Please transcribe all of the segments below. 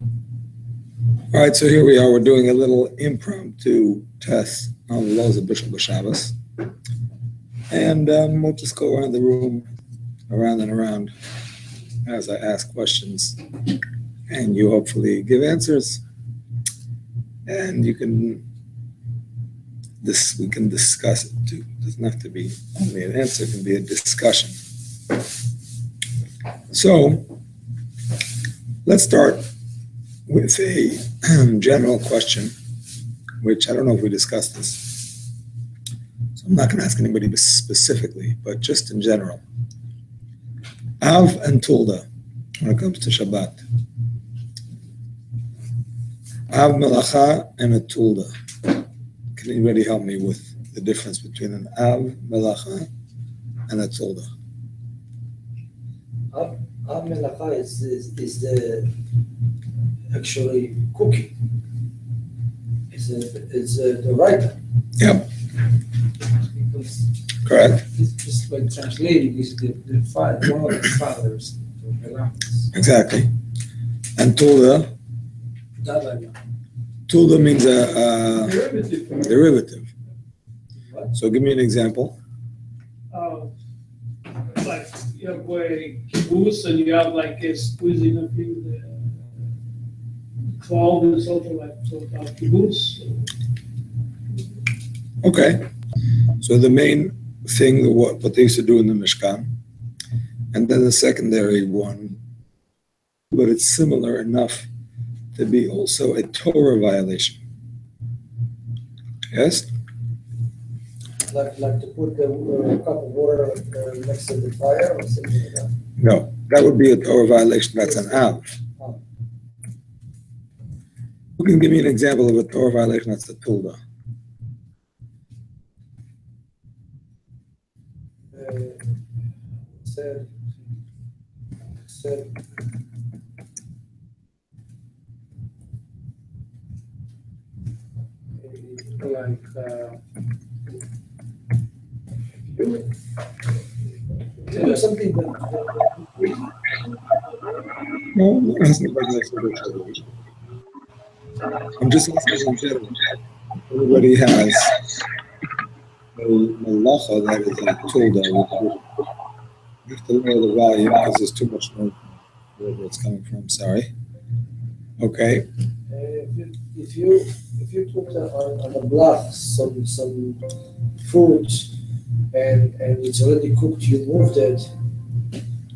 All right, so here we are. We're doing a little impromptu test on the laws of Bishul BeShabbos. And we'll just go around the room, around and around, as I ask questions. And you hopefully give answers. And we can discuss it too. It doesn't have to be only an answer, it can be a discussion. So let's start with a general question, which I don't know if we discussed this. So I'm not going to ask anybody specifically, but just in general. Av and Tulda, when it comes to Shabbat. Av Melacha and a Tulda. Can anybody help me with the difference between an Av Melacha and a Tulda? Av Melacha is the actually cooking. It's the writer. Yep. Because correct. It's just like translating is the father, one of the fathers. Exactly. And Tulda? Tulda means a derivative. What? So give me an example. Like you have a kibbutz and you have like a squeezing of the cloud is also like kibbutz. Okay. So the main thing, what they used to do in the Mishkan, and then the secondary one, but it's similar enough to be also a Torah violation. Yes? Like to put a cup of water next to the fire or something like that? No, that would be a Torah violation. That's an Av. Oh. Who can give me an example of a Torah violation? That's the Tulda. Said like something that No, I'm just asking in general. Everybody has a malacha that is a Tulda. You have to lower the volume because there's too much noise wherever it's coming from. Sorry. Okay. if you put on a block some food and it's already cooked, you moved it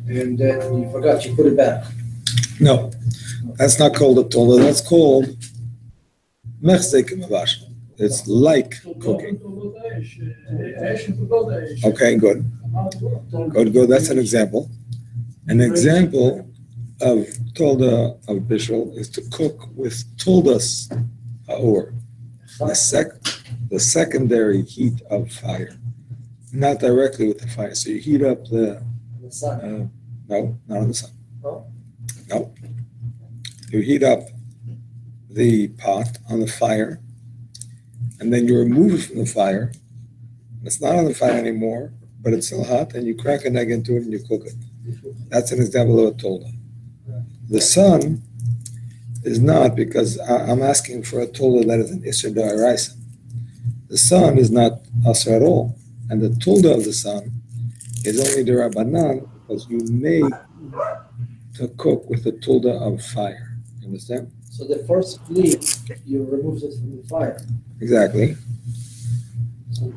and then you forgot, you put it back. No, that's not called a Tulda. That's called mechzek mavash. It's like cooking. Okay, good. Good. That's an example. An example of Tulda of Bishul is to cook with Tuldas ha'or, the secondary heat of fire, not directly with the fire. So you heat up the sun. No, not on the sun. No? No. You heat up the pot on the fire, and then you remove it from the fire. It's not on the fire anymore, but it's still hot, and you crack an egg into it and you cook it. That's an example of a Tulda. The sun is not, because I'm asking for a Tulda that is an Isser D'Oraisa. The sun is not Asr at all. And the Tulda of the sun is only D'Rabbanan because you made to cook with the Tulda of fire. You understand? So the first flea, you remove it from the fire. Exactly. So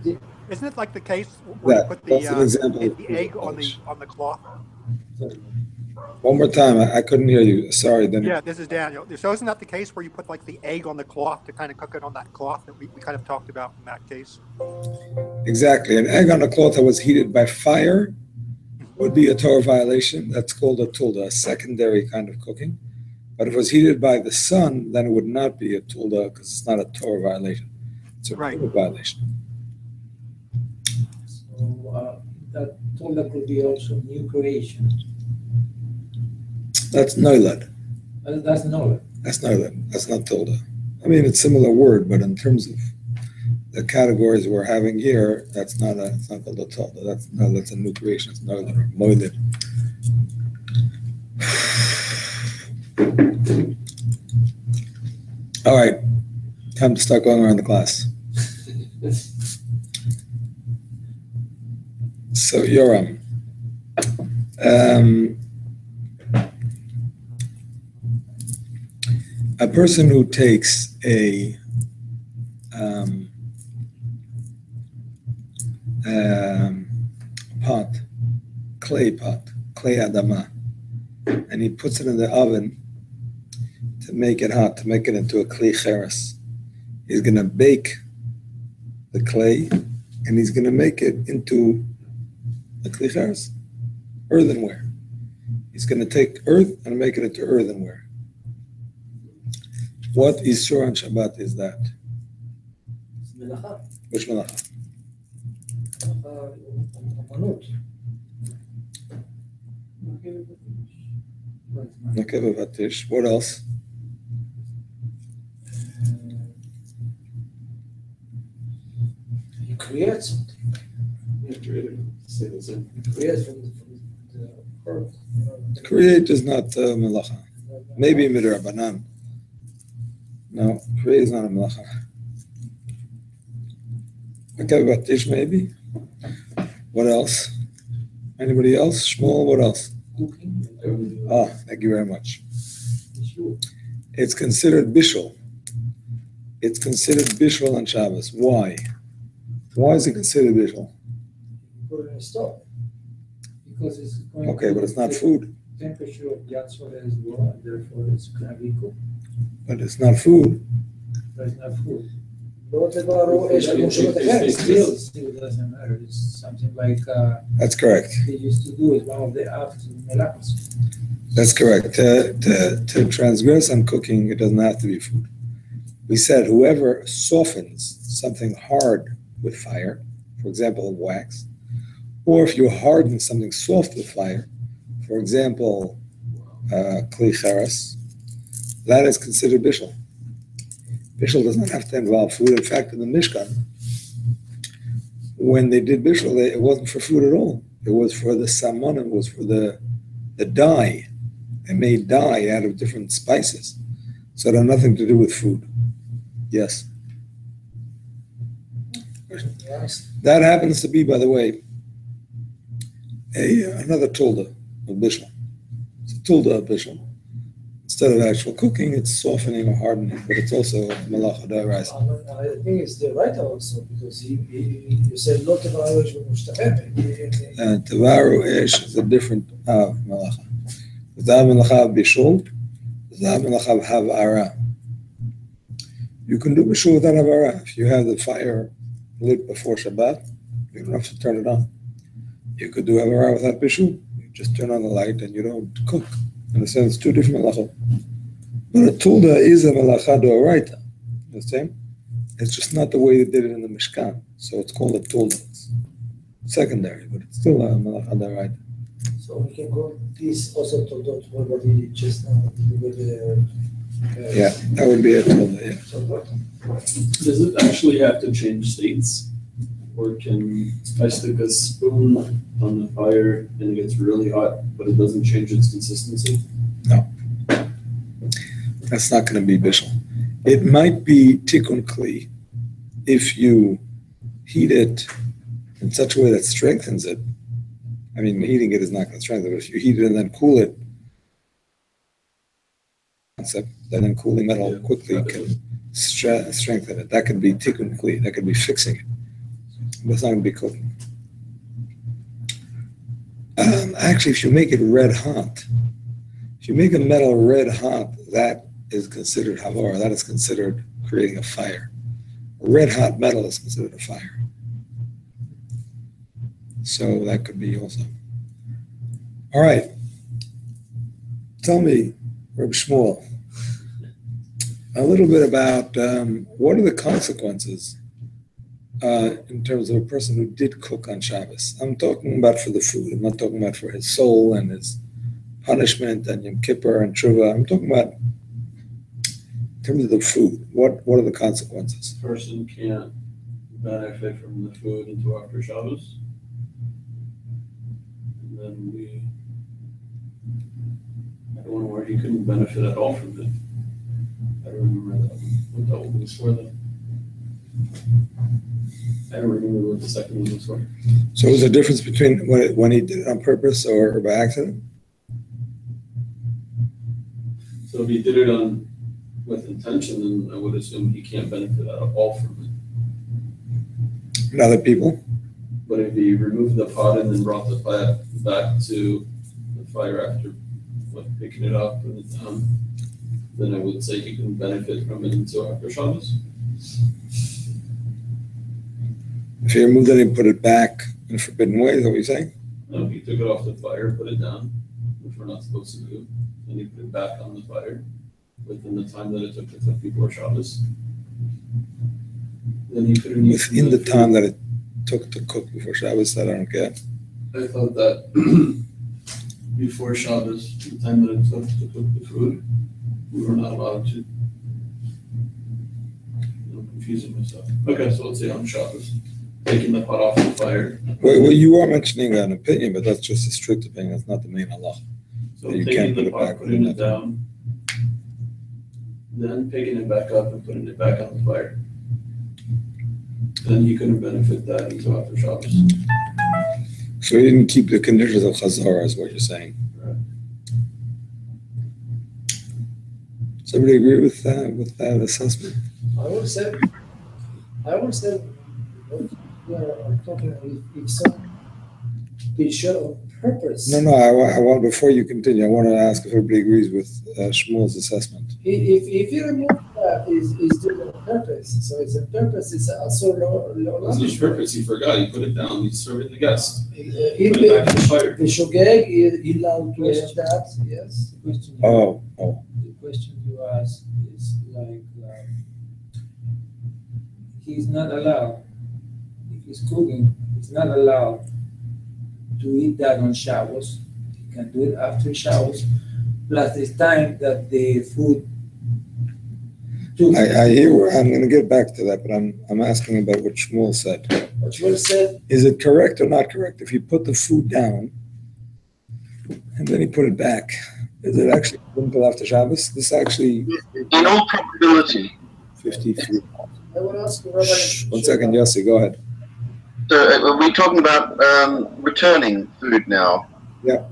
isn't it like the case where you put that's an example the egg on the cloth? One more time, I couldn't hear you. Sorry, then. Yeah, this is Daniel. So isn't that the case where you put like the egg on the cloth to kind of cook it on that cloth that we kind of talked about in that case? Exactly. An egg on a cloth that was heated by fire would be a Torah violation. That's called a Tulda, a secondary kind of cooking. But if it was heated by the sun, then it would not be a Tulda because it's not a Torah violation. It's a Torah violation. So that Tulda could be also new creation. That's Noilad. That's Noilad. That's Noilad. That's not Tulda. I mean, it's a similar word, but in terms of the categories we're having here, it's not called a Tulda. That's a new creation. It's Noilad or Moilad. All right, time to start going around the class. So, Yoram, a person who takes a pot, clay adama, and he puts it in the oven to make it hot, to make it into a kli cheres. He's going to bake the clay, and he's going to make it into a kli cheres, earthenware. He's going to take earth and make it into earthenware. What Isur on Shabbat is that? Melacha. Which melacha? Omanut. Nakeva Vatish. What else? You create something. You create from the earth. Create is not melacha. Maybe midrabanan. No, create is not a melacha. Nakeva Vatish maybe. What else? Anybody else? Shmuel, what else? Cooking. Ah, thank you very much. It's considered Bishul. It's considered Bishul on Shabbos. Why? Why is it considered Bishul? Put it in a stove. Because it's going Okay, but it's not food. temperature of Yatzor as well, and therefore it's going to be cooked. But it's not food. But it's not food. לא דבר או אש כמו שלא תחת. Still doesn't matter. It's something like That's correct. they used to do it one of the after melachos. That's correct. To transgress on cooking, it doesn't have to be food. We said whoever softens something hard with fire, for example, wax, or if you harden something soft with fire, for example, kli cheres, that is considered bishul. Bishul does not have to involve food. In fact, in the Mishkan, when they did bishul, it wasn't for food at all. It was for the salmon, it was for the dye. They made dye out of different spices. So it had nothing to do with food. Yes. Yes. That happens to be, by the way, another tulda of bishul. It's a tulda of bishul. Instead of actual cooking, it's softening or hardening, but it's also malacha d'oraisa. I think it's the right also because you said לא תבערו אש במשתחרר. Tavaru ish is a different malacha. Zav malacha of bishul, zav malacha of havara. You can do bishul without havara. If you have the fire lit before Shabbat, you don't have to turn it on. You could do havara without bishul. You just turn on the light and you don't cook. In a sense, two different malachot. But a tulda is a malacha d'oraita. Understand? It's just not the way they did it in the Mishkan. So it's called a tulda. It's secondary, but it's still a malacha d'oraita. So we can go this also to dot what he just now with the. Yeah, that would be a tulda, yeah. So what? Does it actually have to change states? Or can I stick a spoon on the fire and it gets really hot, but it doesn't change its consistency? No. That's not going to be bishul. It might be tikkun kli if you heat it in such a way that strengthens it. I mean, heating it is not going to strengthen it. If you heat it and then cool it, then cooling metal quickly can strengthen it. That could be tikkun kli. That could be fixing it. But it's not going to be cooking. Actually, if you make it red hot, if you make a metal red hot, that is considered havara. That is considered creating a fire. A red hot metal is considered a fire. So that could be also. All right. Tell me, Reb Shmuel, a little bit about what are the consequences in terms of a person who did cook on Shabbos. I'm talking about for the food. I'm not talking about for his soul and his punishment and Yom Kippur and Tshuva. I'm talking about in terms of the food. What are the consequences? Person can't benefit from the food until after Shabbos. And then I don't know where he couldn't benefit at all from it. I don't remember what that one was for though. I don't remember what the second one was for. So was there a difference between when he did it on purpose or by accident? So if he did it with intention, then I would assume he can't benefit at all from it. And other people? But if he removed the pot and then brought the pot back to the fire after picking it up and it's down, then I would say he can benefit from it until after Shabbos. If he removed it and put it back in a forbidden way, is that what you're saying? No, he took it off the fire, put it down, which we're not supposed to do, and he put it back on the fire within the time that it took to cook before Shabbos. Then he couldn't use Within the time that it took to cook before Shabbos, that I don't get. I thought that before Shabbos, the time that it took to cook the food, we were not allowed to. I'm confusing myself. Okay, so let's say on Shabbos, taking the pot off the fire. Well, you are mentioning an opinion, but that's just a strict opinion. That's not the main Allah. So You taking can't put the it pot, back putting within it that down, then picking it back up and putting it back on the fire. Then you couldn't benefit that until after Shabbos. So he didn't keep the conditions of Chazara, is what you're saying. Right. Does everybody agree with that assessment? I would say, what we are talking if some Bishul on purpose. No, I want, before you continue, I want to ask if everybody agrees with Shmuel's assessment. If you remove that, is doing it on purpose. So it's a purpose. It's also That's his purpose. He forgot. He put it down. He's serving the guest. Put If it back in the fire. the shogeg is allowed to have that, yes. The question Oh, the question you ask is like, he's not allowed, if he's cooking, he's not allowed to eat that on Shabbos. He can do it after Shabbos, plus this time that the food took. I hear. I'm going to get back to that, but I'm asking about what Shmuel said. What Shmuel said, Is it correct or not correct? If you put the food down and then he put it back, is it actually until after Shabbos? This actually In all probability, 53. I want to ask you, Rabbi. One second, Yossi, go ahead. so we're talking about returning food now. Yeah.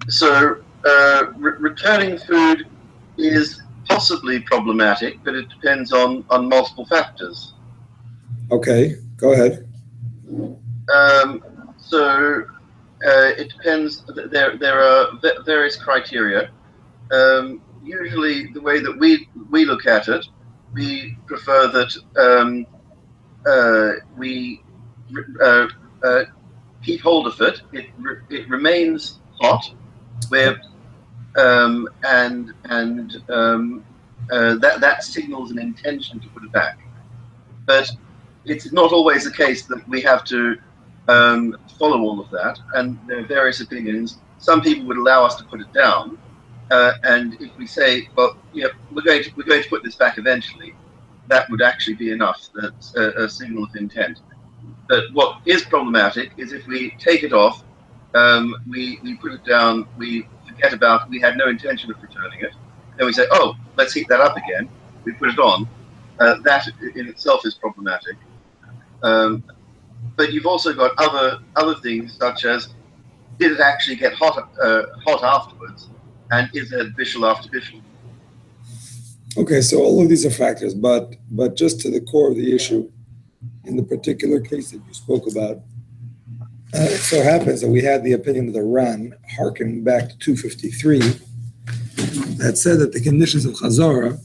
So returning food is possibly problematic, but it depends on multiple factors. Okay, go ahead. So it depends. There are various criteria. Usually, the way that we look at it, we prefer that we keep hold of it. It remains hot, where that signals an intention to put it back. But it's not always the case that we have to follow all of that, and there are various opinions. Some people would allow us to put it down, and if we say, well, yeah, we're going to put this back eventually, that would actually be enough. That's a signal of intent. But what is problematic is if we take it off, we put it down, we forget about it, we had no intention of returning it, then we say, oh, let's heat that up again, we put it on. That in itself is problematic. But you've also got other things, such as, did it actually get hot afterwards, and is there Bishul after Bishul? Okay, so all of these are factors, but just to the core of the issue, in the particular case that you spoke about, it so happens that we had the opinion of the Ran, harkening back to 253, that said that the conditions of Chazara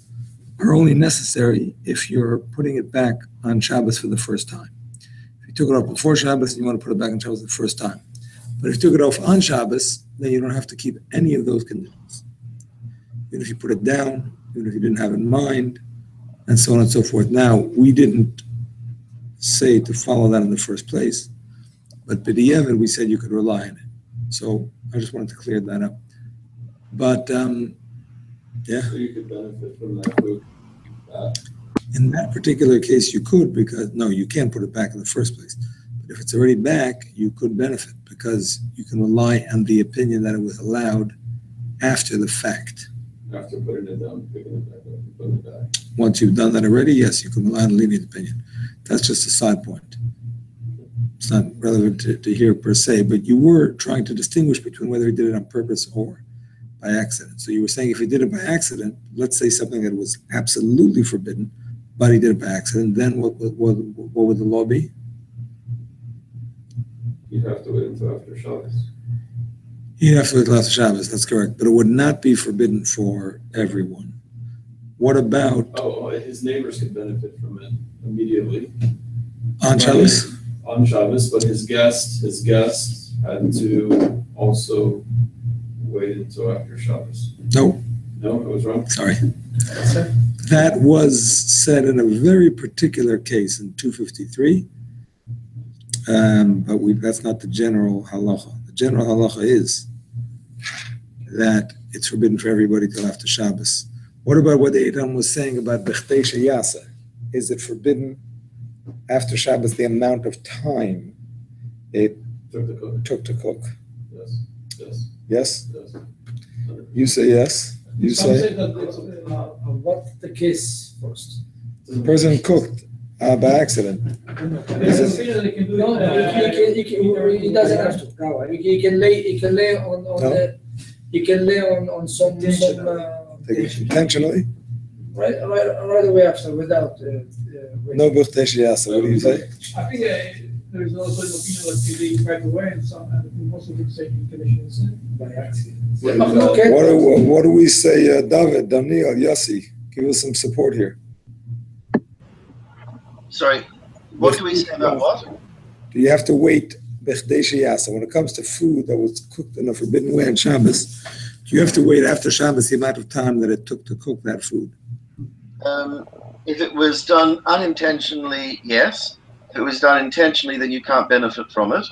are only necessary if you're putting it back on Shabbos for the first time. If you took it off before Shabbos, you want to put it back on Shabbos the first time. But if you took it off on Shabbos, then you don't have to keep any of those conditions. Even if you put it down, even if you didn't have it in mind, and so on and so forth. Now, we didn't say to follow that in the first place, but b'diavad, we said you could rely on it. So I just wanted to clear that up. But yeah. So you could benefit from that food. In that particular case, you could, because no, you can't put it back in the first place. But if it's already back, you could benefit because you can rely on the opinion that it was allowed after the fact. After putting it down, picking it back up, and putting it back. Once you've done that already, yes, you can rely on a lenient opinion. That's just a side point. It's not relevant to here per se, but you were trying to distinguish between whether he did it on purpose or by accident. So you were saying if he did it by accident, let's say something that was absolutely forbidden, but he did it by accident, then what would the law be? You'd have to wait until after Shabbos. He'd have to wait till after Shabbos, that's correct. But it would not be forbidden for everyone. What about Oh, his neighbors could benefit from it immediately. on Shabbos? On Shabbos, but his guest had to also wait until after Shabbos. No, No, I was wrong. sorry. That was said in a very particular case in 253, but that's not the general halacha. The general halacha is that it's forbidden for everybody till after Shabbos. What about what the Edom was saying about Bechtei Sheyasa? Is it forbidden after Shabbos the amount of time it took to cook? Yes, yes, Yes? yes. You say yes? You Some say? say that it's, What's the case first? The person cooked by accident. there's a thing that they can do. No, he doesn't have to. No, he can lay on No. some Take it intentionally? right away after without No Bechtei Sheyasa. What do you say? I think there's also an opinion that you leave right away, and some, and most of it say in conditions. by accident. Okay. What do we say, David, Daniel, Yossi? Give us some support here. Sorry, what do we say about what? Do you have to wait Bechtei Sheyasa? When it comes to food that was cooked in a forbidden way on Shabbos, do you have to wait after Shabbos the amount of time that it took to cook that food? If it was done unintentionally, yes. If it was done intentionally, then you can't benefit from it.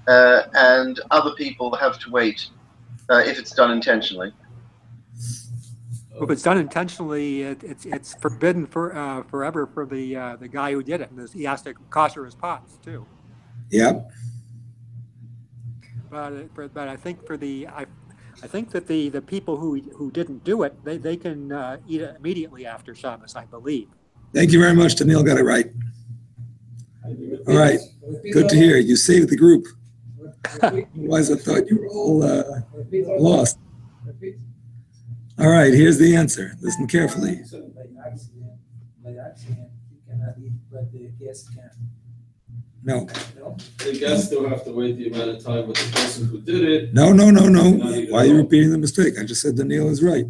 And other people have to wait if it's done intentionally. If it's done intentionally, it's forbidden forever for the guy who did it, and he has to kosher his pots too. Yeah. But I think I think that the people who didn't do it, they can eat it immediately after Shabbos, I believe. Thank you very much. Daniel got it right. All right. Good to hear. You saved the group. Otherwise, I thought you were all lost. All right. Here's the answer. Listen carefully. By accident, you cannot eat, but the guest can. No. No? The guests still have to wait the amount of time with the person who did it. No. Why are you repeating the mistake? I just said Daniel is right.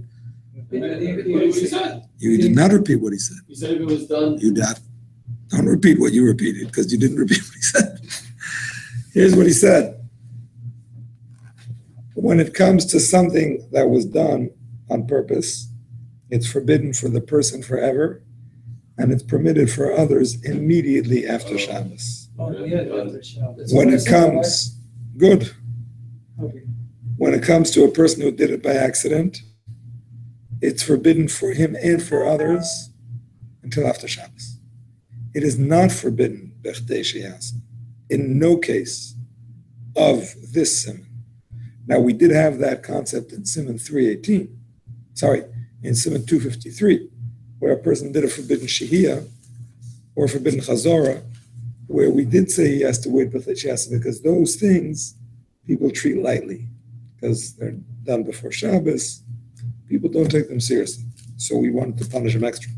What he said? You did not repeat what he said. He said if it was done. You don't repeat what you repeated because you didn't repeat what he said. Here's what he said. When it comes to something that was done on purpose, it's forbidden for the person forever, and it's permitted for others immediately after Shabbos. Oh, yeah, after Shabbos. When it comes, good. Okay. When it comes to a person who did it by accident, it's forbidden for him and for others until after Shabbos. It is not forbidden, Bechtei Sheyasa, in no case of this simon. Now, we did have that concept in Simon 3:18. Sorry, in Simon 253, where a person did a forbidden Shehiyah or forbidden Chazorah, where we did say he has to wait Bechtei Sheyasa because those things people treat lightly because they're done before Shabbos. People don't take them seriously. So we wanted to punish them extra.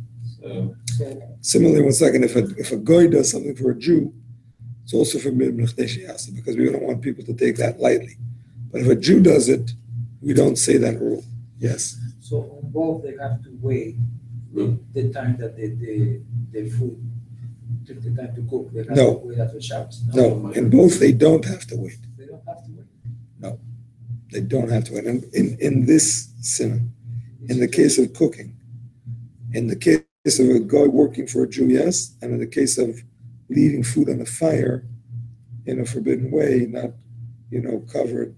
Similarly, one second, if a guy does something for a Jew, it's also forbidden Bechtei Sheyasa because we don't want people to take that lightly. But if a Jew does it, we don't say that rule. Yes. So on both, they have to wait the time that the food took the time to cook. They have No. to wait after Shabbos. No, in both, they don't have to wait. They don't have to wait. They don't have to wait. And in this sin, in the case of cooking, in the case of a guy working for a Jew, yes, and in the case of leaving food on the fire in a forbidden way, not, covered,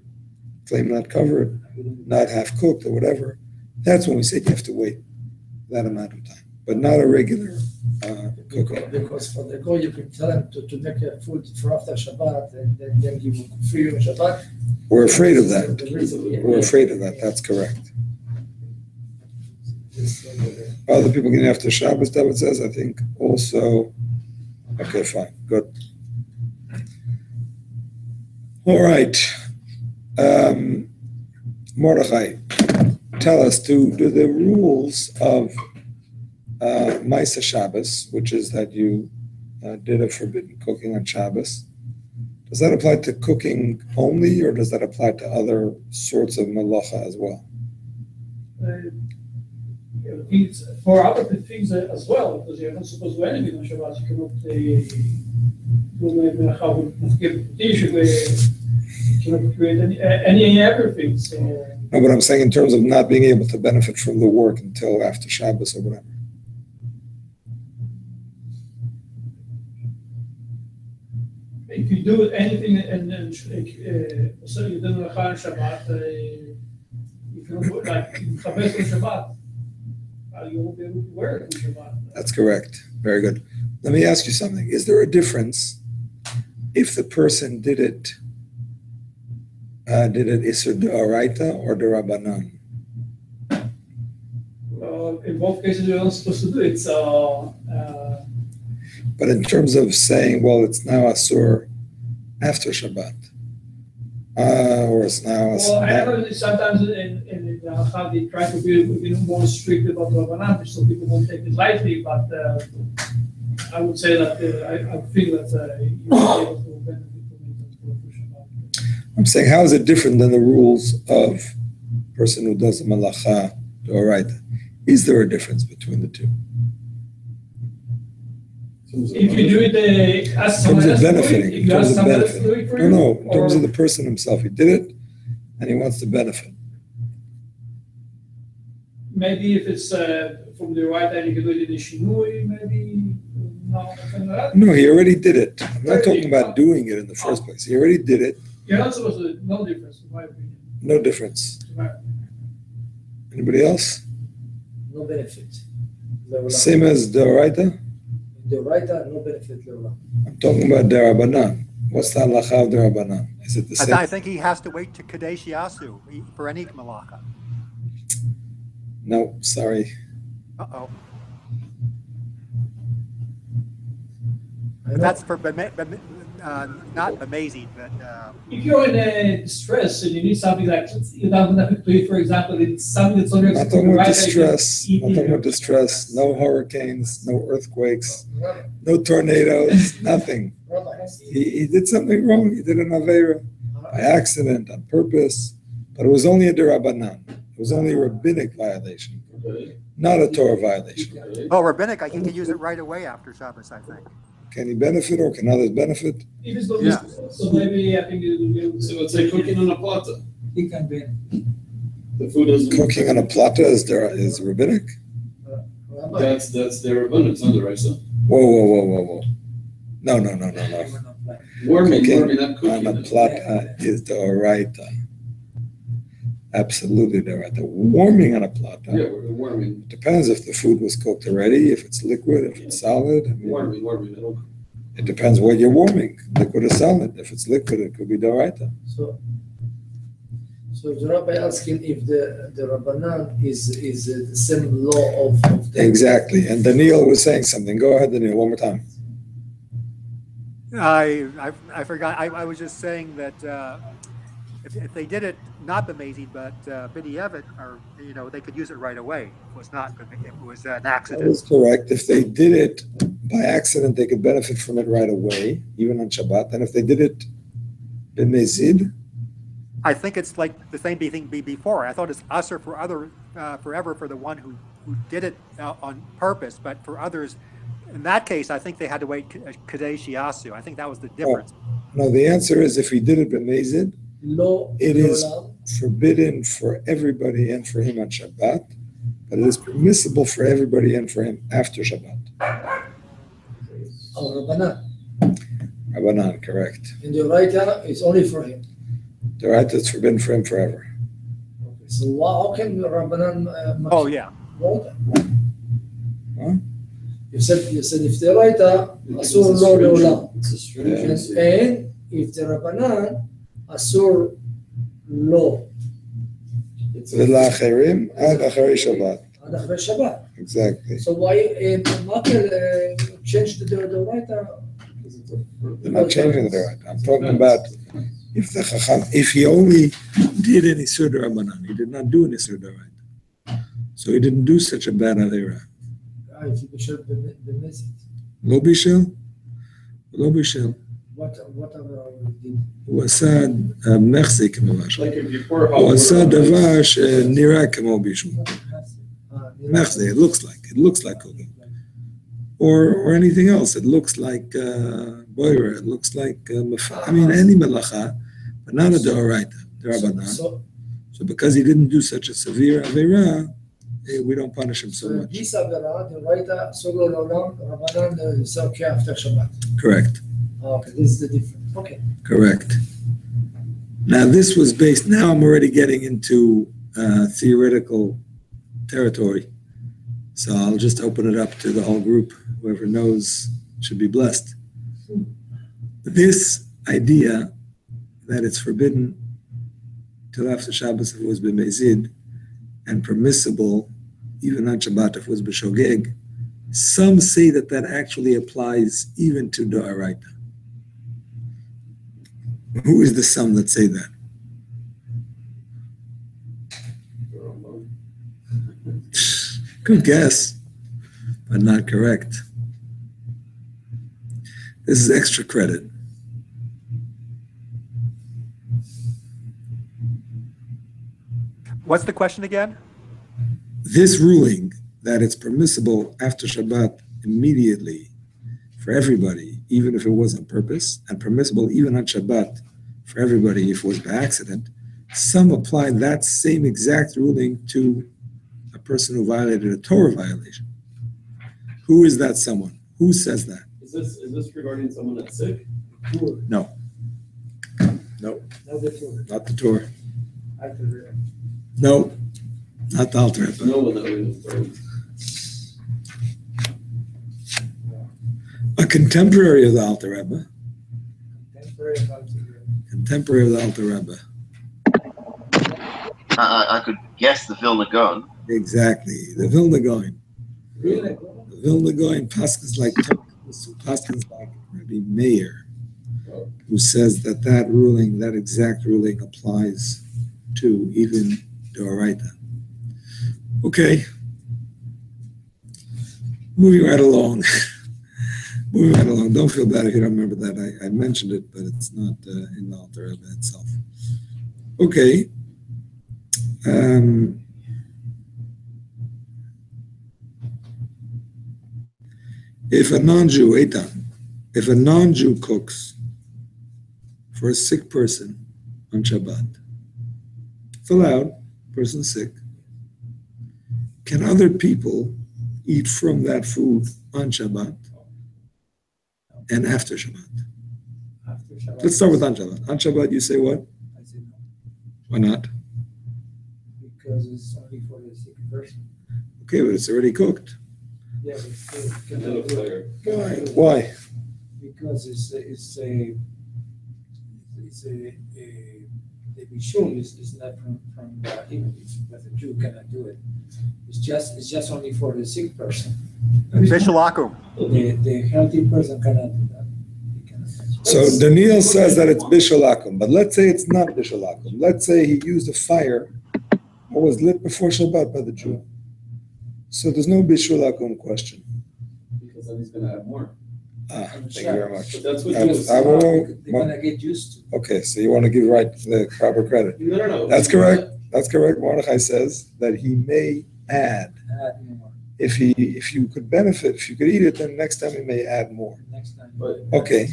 flame not covered, not half cooked or whatever, that's when we say you have to wait that amount of time, but not a regular cooking. Because for the guy, you can tell him to make a food for after Shabbat and then give him free on Shabbat. We're afraid of that. We're afraid of that. That's correct. Other people can after Shabbos, David says, I think also. Okay, fine, good. All right. Mordechai, tell us, do the rules of Maisa Shabbos, which is that you did a forbidden cooking on Shabbos, does that apply to cooking only, or does that apply to other sorts of malacha as well? It's for other things as well, because you're not supposed to do anything on Shabbat. You cannot you cannot create any everything. So. No, but I'm saying in terms of not being able to benefit from the work until after Shabbos or whatever. If you do anything and so you didn't on Shabbat, if you don't do it like in Chabes on Shabbat, you won't be able to wear it on Shabbat. That's correct. Very good. Let me ask you something. Is there a difference if the person did it Isser D'Oraita or D'Rabbanan? In both cases, you're not supposed to do it. So, but in terms of saying, well, it's now Asur after Shabbat, or it's now Asur. Well, I know sometimes in how they try to be more strict about Rabbanan, so people won't take it lightly, but I would say that I feel that you will be able to benefit from it for Shabbat. I'm saying, how is it different than the rules of a person who does a malacha D'Oraita? Is there a difference between the two? If you do it as In terms someone of else benefiting, do it, in if you ask terms of someone else to do it benefiting. for No, you, no, in terms or of the person himself. He did it, and he wants to benefit. maybe if it's from the right end, you can do it in the Shinui, maybe not something like that. No, he already did it. I'm not talking about doing it in the first place. He already did it. You're not supposed to, no difference, in my opinion. No difference. Anybody else? No benefit. Same as D'Oraita? D'Oraita, no benefit. I'm talking about D'Rabbanan. What's the halacha of D'Rabbanan? Is it the same? I think he has to wait to Kadesh Yasu for any malacha. No, sorry. Uh-oh. But that's for not amazing, but If you're in distress and you need something like you don't have to eat, for example, it's something that's on your Not talking about distress. Not talking about distress. No hurricanes, no earthquakes, no tornadoes, nothing. He did something wrong. He did an Aveira by accident, on purpose. But it was only a D'Rabbanan. It was only a rabbinic violation, not a Torah violation. rabbinic, he can use it right away after Shabbos, I think. Can he benefit or can others benefit? If it's not Yeah. so maybe I think it will be able to. So it's like cooking on a plata. He can be. The food is Cooking on a plata is rabbinic? that's their abundance, not the raisa. Whoa. No. Warming, Cooking not cooking. on a plata is the oraita. Absolutely the oraita. Warming on a plata. Yeah, we're warming. Depends if the food was cooked already, if it's liquid, if it's solid. I mean, Warming. I don't. it depends what you're warming. Liquid or solid. If it's liquid, it could be the oraita. So the rabbi asking if the Rabbanan is the same law of the Exactly. And Daniel was saying something. Go ahead, Daniel, one more time. I forgot. I was just saying that if they did it not b'mezid but b'diavad, or they could use it right away. It was not. It was an That accident. is correct. If they did it by accident, they could benefit from it right away, even on Shabbat. And if they did it b'mezid, I think it's like the same thing before. I thought it's usher for forever for the one who did it on purpose, but for others, in that case, I think they had to wait Kadesh Yasu. I think that was the difference. no, the answer is if he did it b'mezid, law. it is Olam. forbidden for everybody and for him on Shabbat, but it is permissible for everybody and for him after Shabbat. Rabbanan. Rabbanan, correct. And the Oraita is only for him. The right is forbidden for him forever. Okay. So how can the Rabbanan? Oh yeah. Huh? You said if the Oraita asur lo leolam, It's a strange. and if the Rabbanan asur lo. V'la'acherim ad acharei Shabbat. עד אחרי שבת. Exactly. So why Michael changed the Doraita? I'm not changing the right. I'm talking about if the Chacham, if he only did an Isur D'Rabbanan, he did not do an Isur D'Oraita. So he didn't do such a bad Avera. If you should the message. Lo Bishul? Lo Bishul. What other did? הוא עשה מחזי כמו משהו. Like if you pour hot הוא water עשה on דבר rice, שנראה כמו בישול. מחזי, it looks like cooking. Or anything else, it looks like boira, it looks like, any melacha, but not a d'oraita, d'Rabbanan. So because he didn't do such a severe avera, we don't punish him so much. This Avera, the Doraita, Solo Lolam, Rabbanan, is okay after Shabbat. Correct. Okay, this is the difference. Okay. Correct. Now this was based, now I'm already getting into theoretical territory. So I'll just open it up to the whole group. Whoever knows should be blessed. This idea that it's forbidden till after Shabbos if it was b'mezid and permissible even on Shabbat if it was b'shogeg, some say that that actually applies even to D'Oraita. Who is the some that say that? Good guess, but not correct. This is extra credit. What's the question again? This ruling that it's permissible after Shabbat immediately for everybody, even if it was on purpose, and permissible even on Shabbat for everybody if it was by accident, some apply that same exact ruling to a person who violated a Torah violation. Who is that someone? Who says that? Is this regarding someone that's sick? No. No, the Torah. Not the Torah. After No, not the Alter Rebbe. No one that we know. A contemporary of the Alter Rebbe. Contemporary Contemporary of the Alter Rebbe. I could guess the Vilna Gaon. Exactly. The Vilna Gaon. Really? The Vilna Gaon paskins like Rabbi Meir, who says that ruling, that exact ruling applies to even D'Oraita. Okay. Moving right along. Moving right along. Don't feel bad if you don't remember that. I mentioned it, but it's not in the Alter Rebbe itself. Okay. If a non-Jew, if a non-Jew cooks for a sick person on Shabbat, it's allowed, person's sick, can other people eat from that food on Shabbat and after Shabbat? After Shabbat. Let's start with on Shabbat. On Shabbat, you say what? I said no, Why not? because it's only for the sick person. Okay, but it's already cooked. Yeah, but still, you Another cannot do it. fire. Why? Because the Bishul is not from the English, but the Jew cannot do it. It's just only for the sick person. Bishul Akum. The healthy person cannot do that. He cannot. So Daniel says that it's Bishul Akum, but let's say it's not Bishul Akum. Let's say he used a fire that was lit before Shabbat by the Jew. So there's no Bishul Akum question. Because then he's going to add more. Thank you very much. But that's what I you was- I will- They're gonna get used to. Okay, so you want to give the proper credit. No. That's correct. That's correct. Mordechai says that he may add. Add more If you could benefit, if you could eat it, then next time he may add more. next time. But- Okay.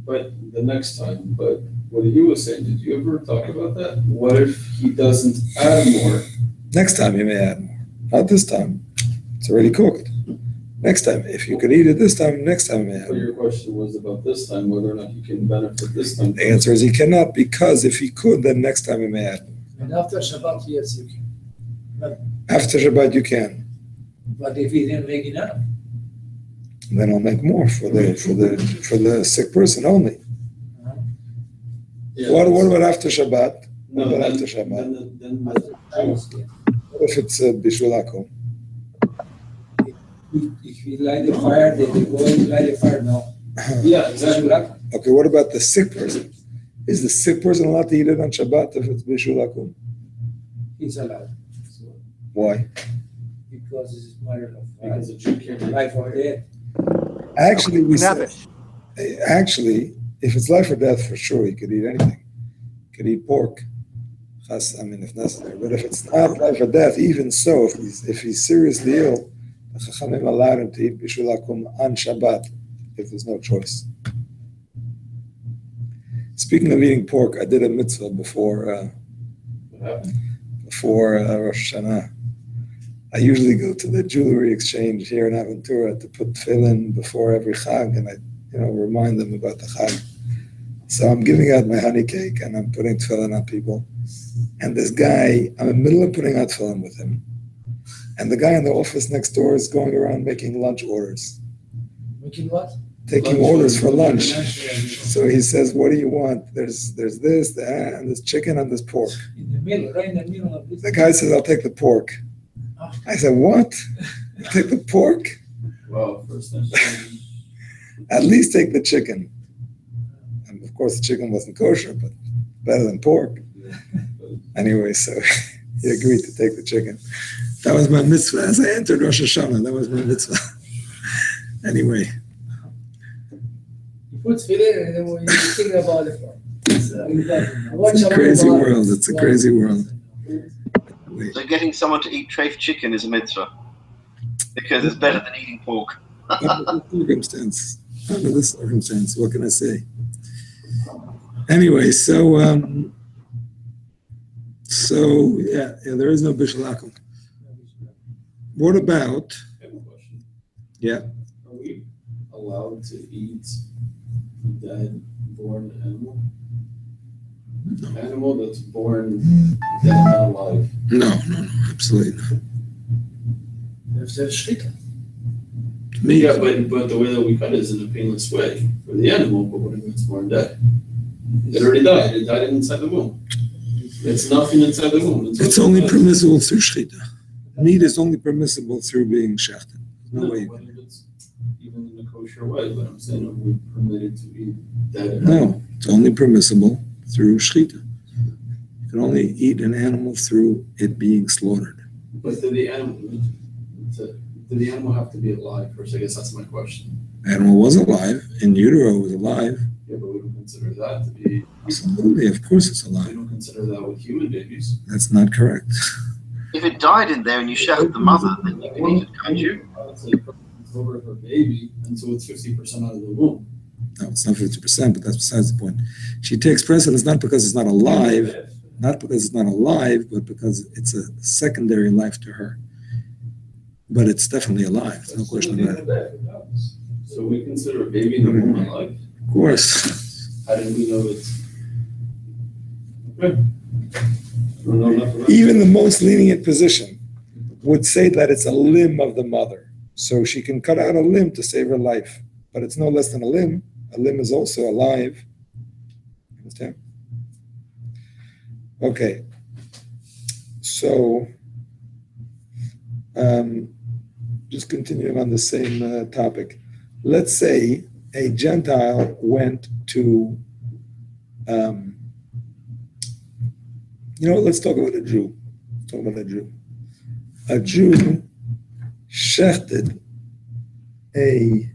But the next time, but what he was saying, did you ever talk about that? What if he doesn't add more? Next time he may add more. Not this time. It's already cooked. Next time, if you could eat it this time, next time he may add But more. your question was about this time, whether or not you can benefit this time. The answer is he cannot, because if he could, then next time he may add more. And after Shabbat, yes, you can. After Shabbat you can. But if he didn't make enough, Then I'll make more for the sick person only. Yeah. What about after Shabbat? No, What about then- after Shabbat? then What if it's Bishul Akum? If we light the fire, they go and light the fire now. Yeah, exactly. Okay, what about the sick person? Is the sick person allowed to eat it on Shabbat if it's Bishul Akum? He's allowed. So, Why? because it's a matter of Because the Jew can't life or death. Actually, we said, Nefesh. actually, if it's life or death, for sure, he could eat anything. He could eat pork. I mean, if necessary. But if it's not life or death, even so, if he's seriously ill, the Chachamim allowed him to eat Bishul Akum on Shabbat if there's no choice. Speaking of eating pork, I did a mitzvah before What happened? Rosh Hashanah. I usually go to the jewelry exchange here in Aventura to put tefillin before every Chag, and I, remind them about the Chag. So I'm giving out my honey cake, and I'm putting tefillin on people. And this guy, I'm in the middle of putting out tefillin with him, and the guy in the office next door is going around making lunch orders. Making what? Taking orders for lunch. So he says, "What do you want? There's this, that, and this chicken and this pork." In the middle, right in the middle of this. The guy says, "I'll take the pork." I said, "What? You take the pork? Well, first time. At least take the chicken." And of course, the chicken wasn't kosher, but better than pork. Anyway, so he agreed to take the chicken. That was my mitzvah. As I entered Rosh Hashanah, that was my mitzvah. Anyway. You put tefillin and then when you think about it. It's a crazy world. It's a crazy world. So getting someone to eat treif chicken is a mitzvah because it's better than eating pork. Under this circumstance, what can I say? Anyway, so yeah, there is no Bishul Akum. What about? I have a question. Yeah. Are we allowed to eat dead born animal? Animal that's born dead, not alive. No, absolutely not. If there's shchita. Me, Yeah, but the way that we cut it is in a painless way for the animal. But what if it's born dead? It already died. It died inside the womb. It's nothing inside the womb. it's only permissible through shchita. Meat is only permissible through being shechted. No way. What if it's even in a kosher way? But I'm saying, are we permitted to eat dead? No, it's only permissible through shchita. You can only eat an animal through it being slaughtered. But did the animal have to be alive first? I guess that's my question. The animal was alive, in utero was alive. Yeah, but we don't consider that to be. Absolutely, of course it's We alive. don't consider that with human babies. That's not correct. If it died in there and you shecht the mother, then you can eat it, can't you? It's over her baby until it's 50% out of the womb. No, it's not 50%, but that's besides the point. She takes precedence not because it's not alive, but because it's a secondary life to her. But it's definitely alive. There's no question about it. So we consider a baby in the womb alive? Of course. How did we know it's? Okay. I don't know enough about it. Even the most lenient position would say that it's a limb of the mother. So she can cut out a limb to save her life. But it's no less than a limb. A limb is also alive. Understand? Okay. So, just continuing on the same topic. Let's say a Gentile went to, let's talk about a Jew. Let's talk about a Jew. A Jew shechted a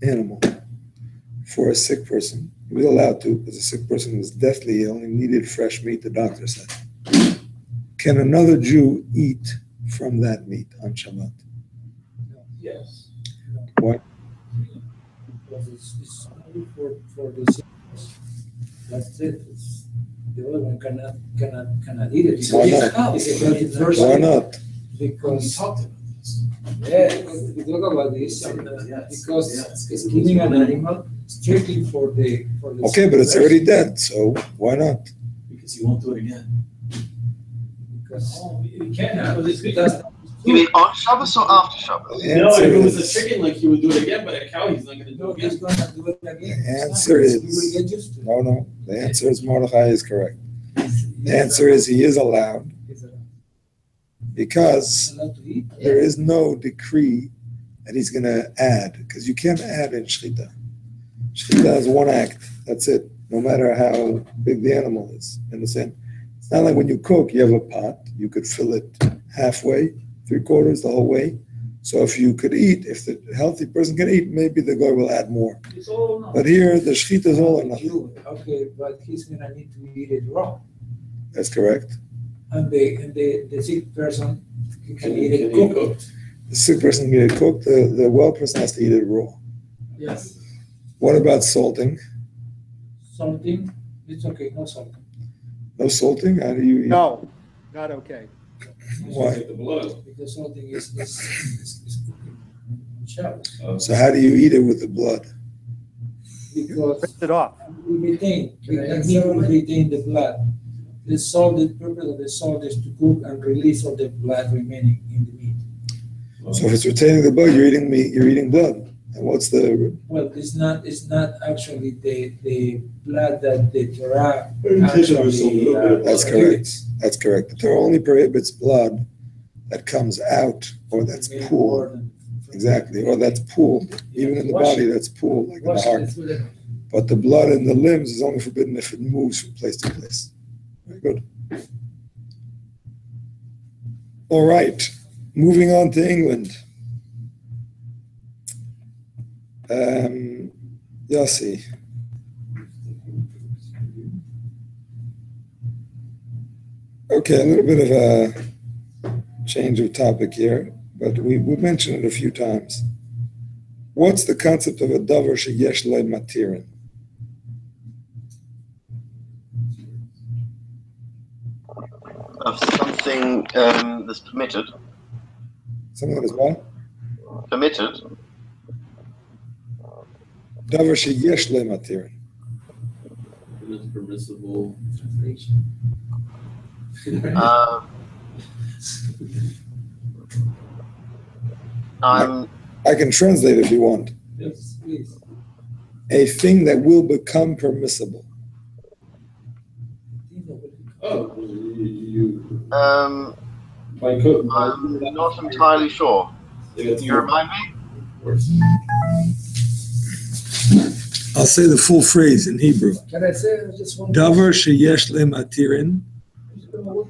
animal for a sick person. He was allowed to because the sick person was deathly ill and needed fresh meat, the doctor said. Can another Jew eat from that meat on Shabbat? Yes. Why? Because it's only for the sickness. That's it. The other one cannot eat it. Why not? It's a healthy Why person. not? We Because talked about this. we talk about this because it's killing an animal strictly for the. Okay, but it's already dead, so why not? Because he won't do it again. Because You can't have this. You mean on Shabbos or after Shabbos? The No, if answer it was a is, chicken, like he would do it again, but a cow, he's not gonna do it he's again. gonna do it again. The answer is- He will get used to it. no, the answer is Mordechai is correct. The answer is he is allowed He's because allowed to eat. there is no decree that he's going to add, because you can't add in shechita. Shechita is one act. That's it. No matter how big the animal is. Understand? It's not like when you cook, you have a pot. You could fill it halfway, 3/4, the whole way. So if you could eat, if the healthy person can eat, maybe the guy will add more. It's all or nothing. But here, the shechita is all or nothing. Okay, but he's gonna need to eat it raw. That's correct. And the sick person can eat it Can you cooked. The sick person can get it cooked. The well person has to eat it raw. Yes. What about salting? Something, it's okay, no salting. No salting? How do you eat? No, not okay. Why? Like the blood. Because something is cooking on Shabbos. So how do you eat it with the blood? Because Rinse it off. we retain the blood. The purpose of the salt is to cook and release all the blood remaining in the meat. So if it's retaining the blood, you're eating meat, you're eating blood. And what's the Well, it's not actually the blood that the Torah That's correct. That's correct. The Torah only prohibits blood that comes out or that's pooled. Exactly. Or that's pooled. Even in the body, that's pooled, like in the heart. But the blood in the limbs is only forbidden if it moves from place to place. Very good. All right. Moving on to England. Yossi. Okay, a little bit of a change of topic here, but we mentioned it a few times. What's the concept of a davar sheyesh lo matirin? Of something that's permitted. Something that is what? Permitted. Davar sheyesh lo matirin. It is permissible. I can translate if you want. Yes, please. A thing that will become permissible. Oh, you I'm not entirely sure. Can you remind me? I'll say the full phrase in Hebrew. Can I say just one? Davar sheyesh lo matirin. You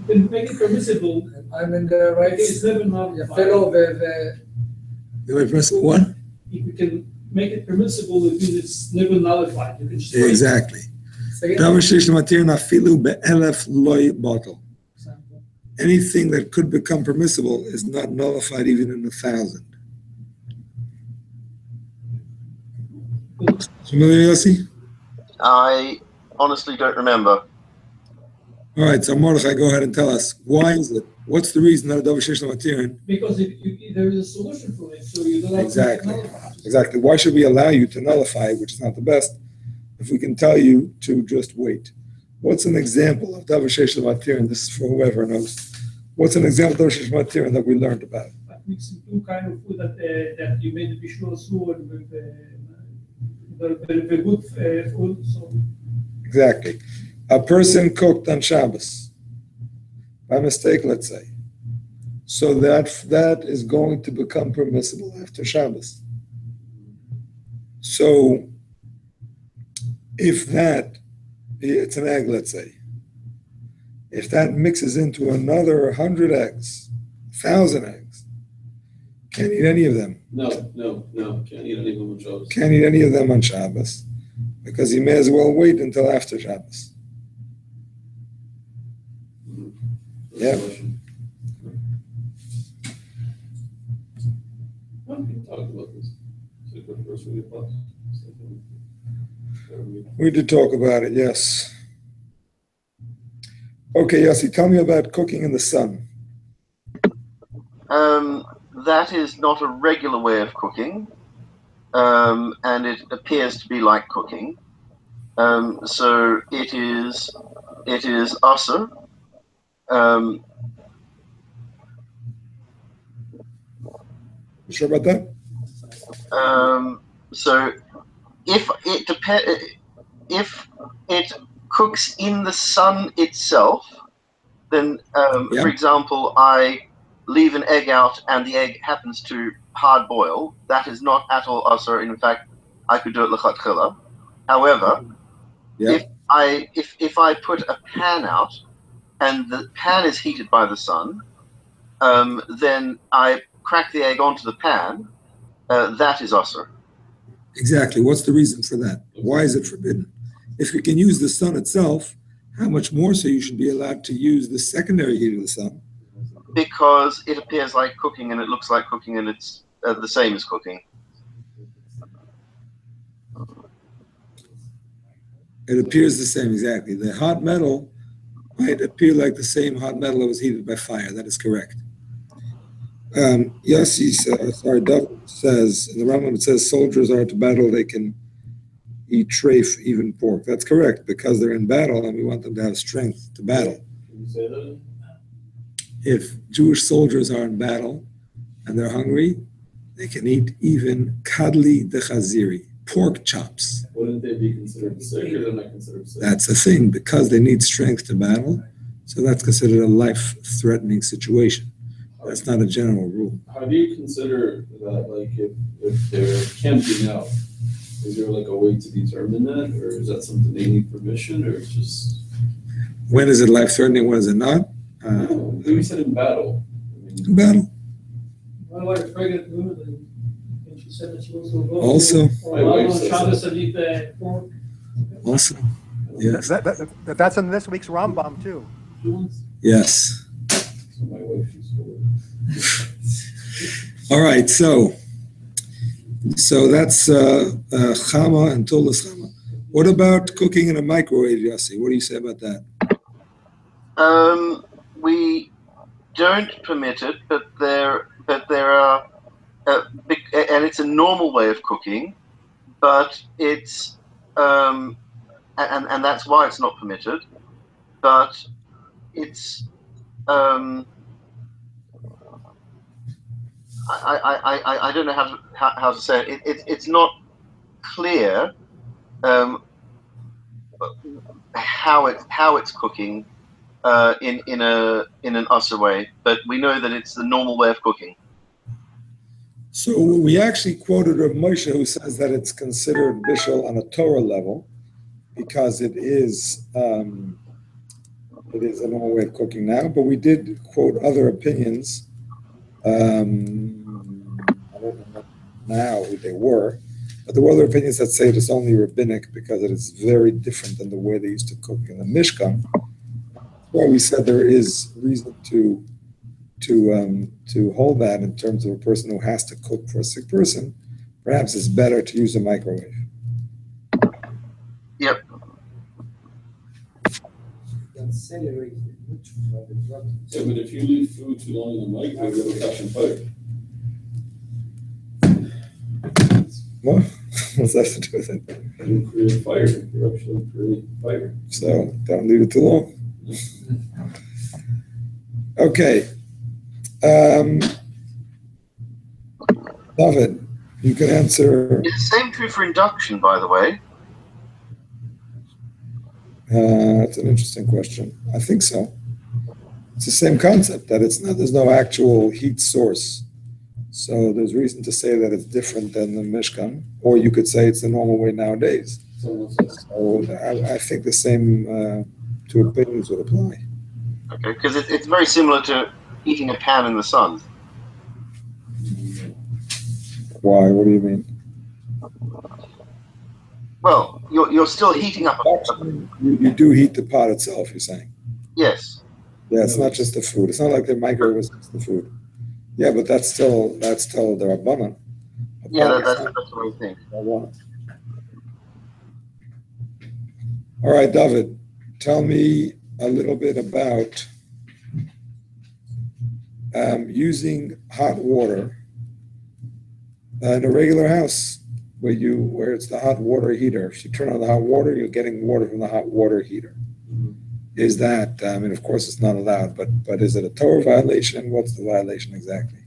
can make it permissible. I'm in the right. It's never not. Fellow The way permissible what? If you can make it permissible, it means it's never nullified. You can just wait. Exactly. Davar sheyesh lo matirin afilu be'elef loy bottle. Anything that could become permissible is not nullified even in 1,000. Familiar, Yossi? I honestly don't remember. All right, so Mordechai, go ahead and tell us. Why is it? What's the reason that a davar sheyesh lo matirin? Because there is a solution for it, so you don't have Exactly. to nullify it. Exactly. Why should we allow you to nullify it, which is not the best, if we can tell you to just wait? What's an example of davar sheyesh lo matirin? This is for whoever knows. What's an example of davar sheyesh lo matirin that we learned about? Like mixing two kind of food that you made the Bishul sword with the good food. So Exactly. A person cooked on Shabbos, by mistake, let's say. So that is going to become permissible after Shabbos. So if that, it's an egg, let's say. If that mixes into another 100 eggs, 1,000 eggs, can't eat any of them. No. Can't eat any of them on Shabbos. Can't eat any of them on Shabbos because you may as well wait until after Shabbos. Yeah. We can talk about this. So go first with your thoughts. We did talk about it, yes. Okay, Yossi, tell me about cooking in the sun. That is not a regular way of cooking, and it appears to be like cooking. So it is usher. You sure about that? So if it cooks in the sun itself, then, Yeah. for example, I leave an egg out and the egg happens to hard boil, that is not at all usher. In fact, I could do it lechatchila. However, Yeah. if I put a pan out and the pan is heated by the sun, then I crack the egg onto the pan, that is usher. Exactly. What's the reason for that? Why is it forbidden? If you can use the sun itself, how much more so you should be allowed to use the secondary heat of the sun? Because it appears like cooking and it looks like cooking and it's the same as cooking. It appears the same, exactly. The hot metal might appear like the same hot metal that was heated by fire. That is correct. Yossi says, David says, in the Rambam it says soldiers are to battle, they can eat treif, even pork. That's correct, because they're in battle and we want them to have strength to battle. Can you say that? If Jewish soldiers are in battle and they're hungry, they can eat even kadli de chaziri, pork chops. Wouldn't they be considered sick or they're not considered sick? That's the thing, because they need strength to battle, so that's considered a life-threatening situation. That's not a general rule. How do you consider that, like, if they're camping out? Is there like a way to determine that, or is that something they need permission, or just? When is it life-threatening, when is it not? No, we said in battle. In battle. My wife is pregnant woman, and she said that she was going to go. Also. Or on Shabbos and eat the pork. Also, yes. That's in this week's Rambam too. Yes. So my wife used to. All right, so that's chama and tolas chama. What about cooking in a microwave, Yossi? What do you say about that? We don't permit it, but there are, and it's a normal way of cooking, but it's and that's why it's not permitted. But it's I don't know how to say it. It's not clear how it's cooking in an usher way, but we know that it's the normal way of cooking. So we actually quoted Rav Moshe, who says that it's considered Bishul on a Torah level because it is a normal way of cooking now. But we did quote other opinions. I don't know now who they were, but there were other opinions that say it's only rabbinic because it is very different than the way they used to cook in the Mishkan. Well, we said there is reason to hold that in terms of a person who has to cook for a sick person. Perhaps it's better to use a microwave. Yep. Yeah, but if you leave food too long in the microwave, it'll catch on fire. What? What's that to do with it? It'll create fire. You're actually creating fire. So don't leave it too long. Okay. David, you can answer. It's the same true for induction, by the way. That's an interesting question. I think so. It's the same concept that there's no actual heat source. So there's reason to say that it's different than the Mishkan, or you could say it's the normal way nowadays. So I think the same two opinions would apply. Okay, because it's very similar to heating a pan in the sun. Why? What do you mean? Well, you're still heating up. You do heat the pot itself, you're saying? Yes. Yeah, it's not just the food. It's not like the microwave is just the food. Yeah, but that's still the Rabbanan. Yeah, that's what I think. All right, David, tell me a little bit about using hot water in a regular house where it's the hot water heater. If you turn on the hot water, you're getting water from the hot water heater. Is that, of course it's not allowed, but is it a Torah violation? What's the violation exactly?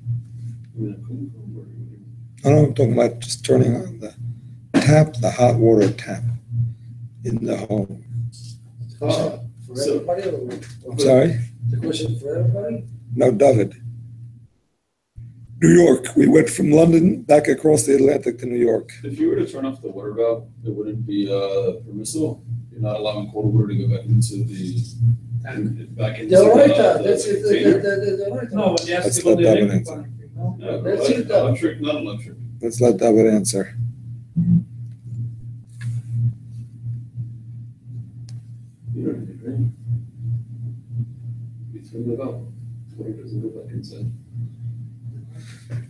I'm talking about just turning on the tap, the hot water tap in the home. For everybody or I'm sorry? The question for everybody? No, David. New York. We went from London back across the Atlantic to New York. If you were to turn off the water valve, it wouldn't be permissible. You're not allowing cold water to go back into the The right, that's it, the right. No, but yes, Let's because let the David electric answer. one, you know? Yeah, That's it, though. electric, not electric. Let's let David answer. You don't need it, right? You turn it off. Water doesn't go back inside.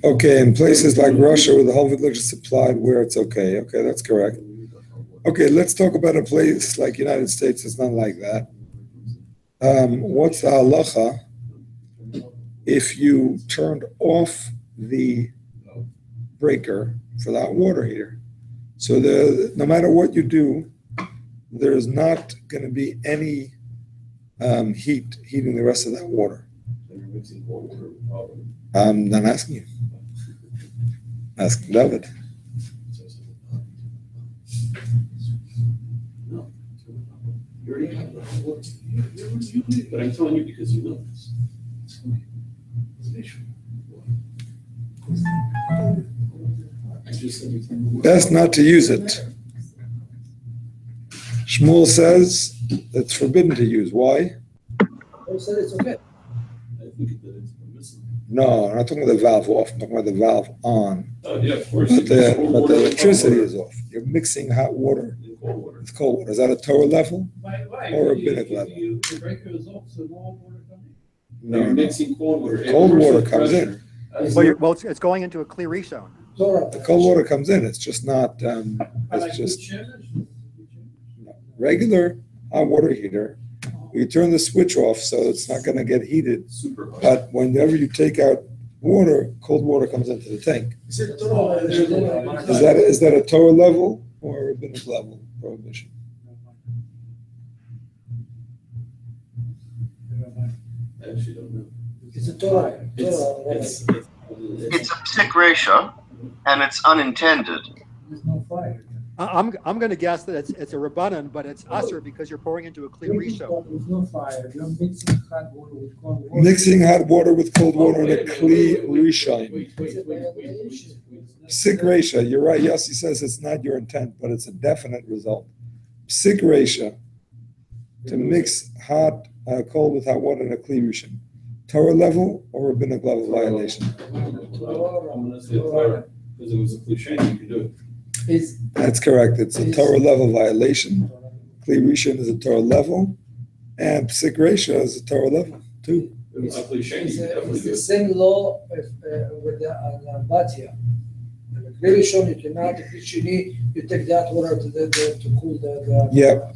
Okay, in places like Russia where the whole village is supplied, where it's okay. Okay, that's correct. Okay, let's talk about a place like United States. It's not like that. What's the halacha if you turned off the breaker for that water heater? So no matter what you do, there's not going to be any heating the rest of that water. You're mixing cold water with hot water. I'm not asking you. Ask David. No. You already have the hot water. But I'm telling you because you know this. I just said you turn the water. Best not to use it. Shmuel says it's forbidden to use. Why? Who said it's okay? I think that it's permissible. No, I'm not talking about the valve off. I'm talking about the valve on. Oh, yeah, of course. But you can the, cold but water the with hot electricity water is off. You're mixing hot water and cold water. with cold water. Is that a Torah level? Why? Or a You- rabbinic level. The breaker is off, so no water coming. No, You're no. mixing cold water. It Cold works water with comes pressure. in. Well, it's going into a clear zone. Torah. The cold water comes in. It's just not. I like It's just good chillers. regular hot water heater. You turn the switch off so it's not going to get heated. Super hot. But whenever you take out water, cold water comes into the tank. Is it Torah? Is that a Torah level or a rabbinic level prohibition? I actually don't know. It's a Torah. It's It's a psik ratio, and it's unintended. There's no fire. I'm going to guess that it's a rabbanan, but it's usher because you're pouring into a clear zone. There's no fire. You're mixing hot water with cold water. Mixing hot water with cold water in a kli rishon. Psik resha, you're right. Yossi says it's not your intent, but it's a definite result. Psik resha, to mix cold with hot water in a kli rishon. Torah level or rabbinic level violation? I'm gonna say Torah, because it was a cliche, you can do it. That's correct. It's a Torah level violation. Kli rishon is a Torah level, and psik resha is a Torah level too. It was a cliche, you can definitely It's do the it. same law with the Batya. Very sure you cannot, if it's shini, you take that water to cool the. Yep.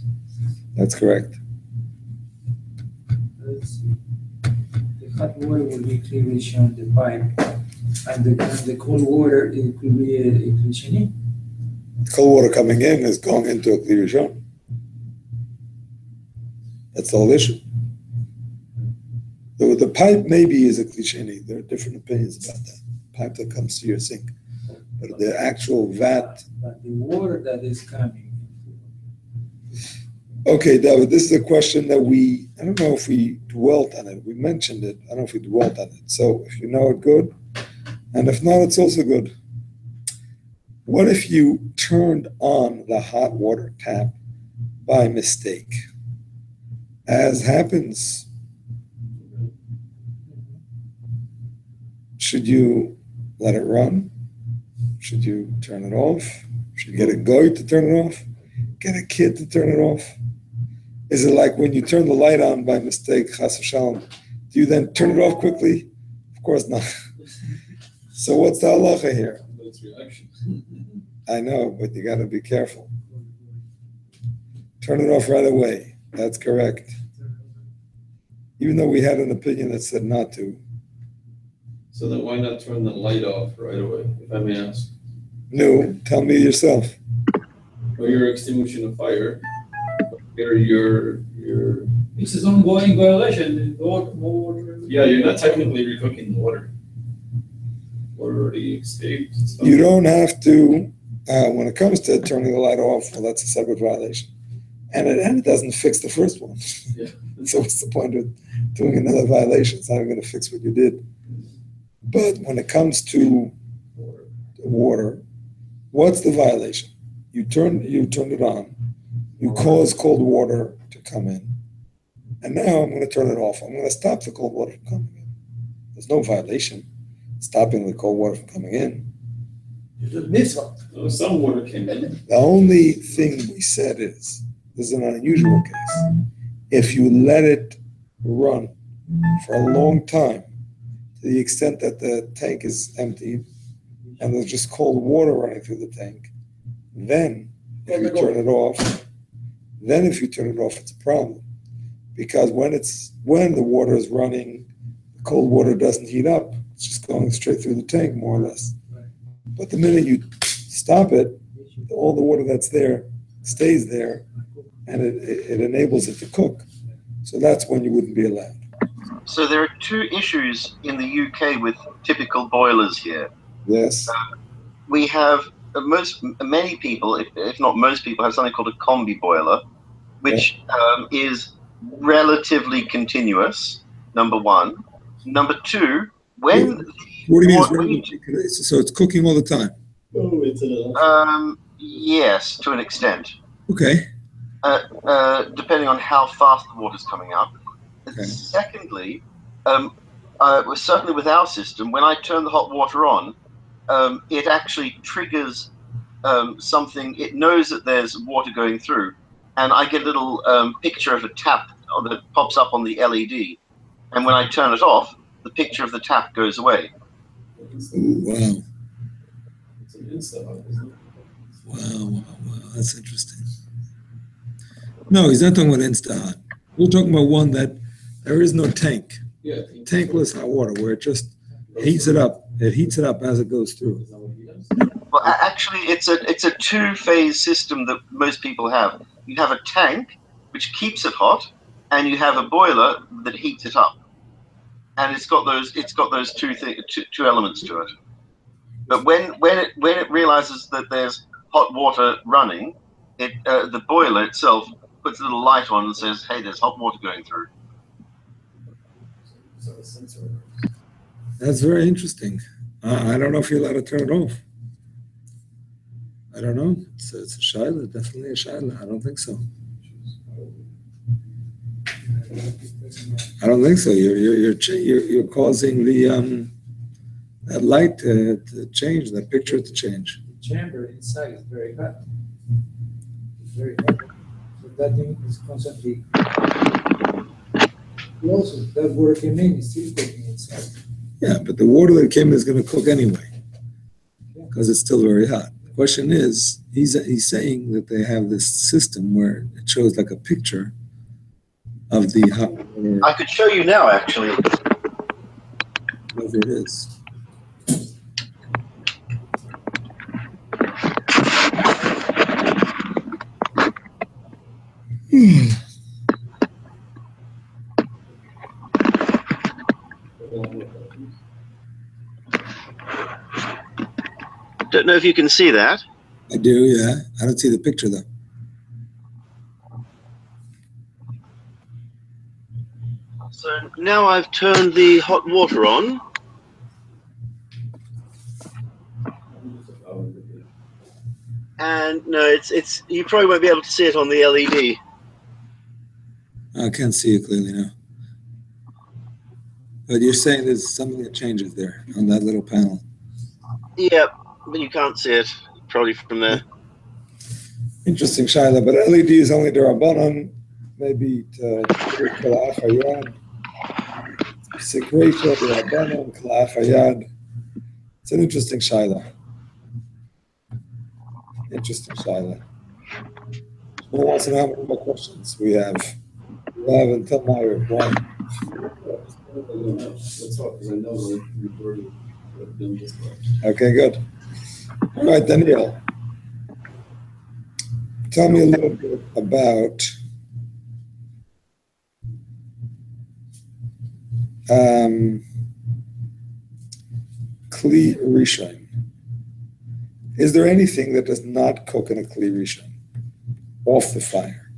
That's correct. Let's see. The hot water will be clearish on the pipe, and the cold water, it could be a klishini. Cold water coming in is going into a kli rishon. That's the whole issue. The pipe maybe is a klisheni. There are different opinions about that. Pipe that comes to your sink. But the actual vat. But the water that is coming. Okay, David, this is a question that I don't know if we dwelt on it. We mentioned it. I don't know if we dwelt on it. So if you know it, good. And if not, it's also good. What if you turned on the hot water tap by mistake? As happens, should you let it run? Should you turn it off? Should you get a guy to turn it off? Get a kid to turn it off? Is it like when you turn the light on by mistake, chas v'shalom, do you then turn it off quickly? Of course not. So what's the halacha here? That's reaction. I know, but you got to be careful. Turn it off right away. That's correct. Even though we had an opinion that said not to. So then why not turn the light off right away, if I may ask? No, tell me yourself. Or you're extinguishing a fire, you're This is ongoing violation, more water. yeah, you're not technically recooking the water. Water already escaped. It's You don't have to, when it comes to turning the light off, well, that's a separate violation. And it doesn't fix the first one. Yeah. So what's the point of doing another violation. It's not even going to fix what you did. But when it comes to water, what's the violation? You turn it on. You cause cold water to come in. And now I'm going to turn it off. I'm going to stop the cold water from coming in. There's no violation stopping the cold water from coming in. You did mitzvah. Oh, some water came in. The only thing we said is, this is an unusual case. If you let it run for a long time, to the extent that the tank is empty and there's just cold water running through the tank, then if you turn it off, it's a problem. Because when the water is running, the cold water doesn't heat up. It's just going straight through the tank, more or less. But the minute you stop it, all the water that's there stays there, and it enables it to cook. So that's when you wouldn't be allowed. So there are two issues in the UK with typical boilers here. Yes. We have many people, if not most people, have something called a combi boiler, which is relatively continuous. Number one. Number two, What do you mean? So it's cooking all the time? Yes, to an extent. Okay. Depending on how fast the water's coming up. Okay. Secondly, certainly with our system, when I turn the hot water on, it actually triggers something. It knows that there's water going through, and I get a little picture of a tap that pops up on the LED. And when I turn it off, the picture of the tap goes away. Ooh, wow. It's an Insta, isn't it? Wow. That's interesting. No, he's not talking about Insta-Hot. We're talking about one that there is no tank. Yeah. Tankless hot water, where it just heats it up. It heats it up as it goes through. Is that what he does? Well, actually, it's a two-phase system that most people have. You have a tank, which keeps it hot, and you have a boiler that heats it up. And it's got those two elements to it. But when it realizes that there's hot water running, the boiler itself puts a little light on and says, "Hey, there's hot water going through." So a sensor. That's very interesting. I don't know if you're allowed to turn it off. I don't know. It's a shaila, definitely a shaila. I don't think so. I don't think so. You're causing that light to change, that picture to change. The chamber inside is very hot. It's very hot. So that thing is constantly. Also, that water came in, is still cooking inside. Yeah, but the water that came in is going to cook anyway, because it's still very hot. The question is, he's saying that they have this system where it shows like a picture of the hot water, I could show you now, actually. whatever it is. Don't know if you can see that. I do, yeah. I don't see the picture though. So now I've turned the hot water on. And no, it's you probably won't be able to see it on the LED. I can't see it clearly now. But you're saying there's something that changes there on that little panel. Yeah, but you can't see it probably from there. Interesting, Shaila. But LED is only the Rabbanon, maybe to Kalaf Hayad. Secretia, the Rabbanon, Kalaf Hayad. It's an interesting Shaila. Interesting Shaila. Who wants to know how many more questions we have? We have until Meyer. Why? That's all, because I know we're recording. Okay, good. All right, Daniel. Tell me a little bit about Kli Rishon. Is there anything that does not cook in a Kli Rishon off the fire?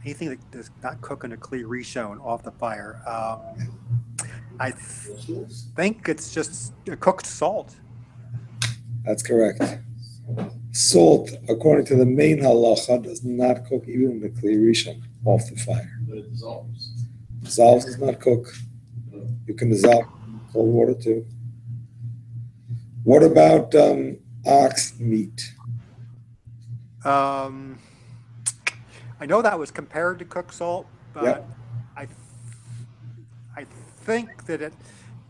anything that does not cook in a Kli Rishon off the fire. I think it's just a cooked salt. That's correct. Salt, according to the main halacha, does not cook even in the Kli Rishon off the fire. But it dissolves. Dissolves does not cook. You can dissolve cold water too. What about ox meat? I know that was compared to cooked salt, but Yep. I think that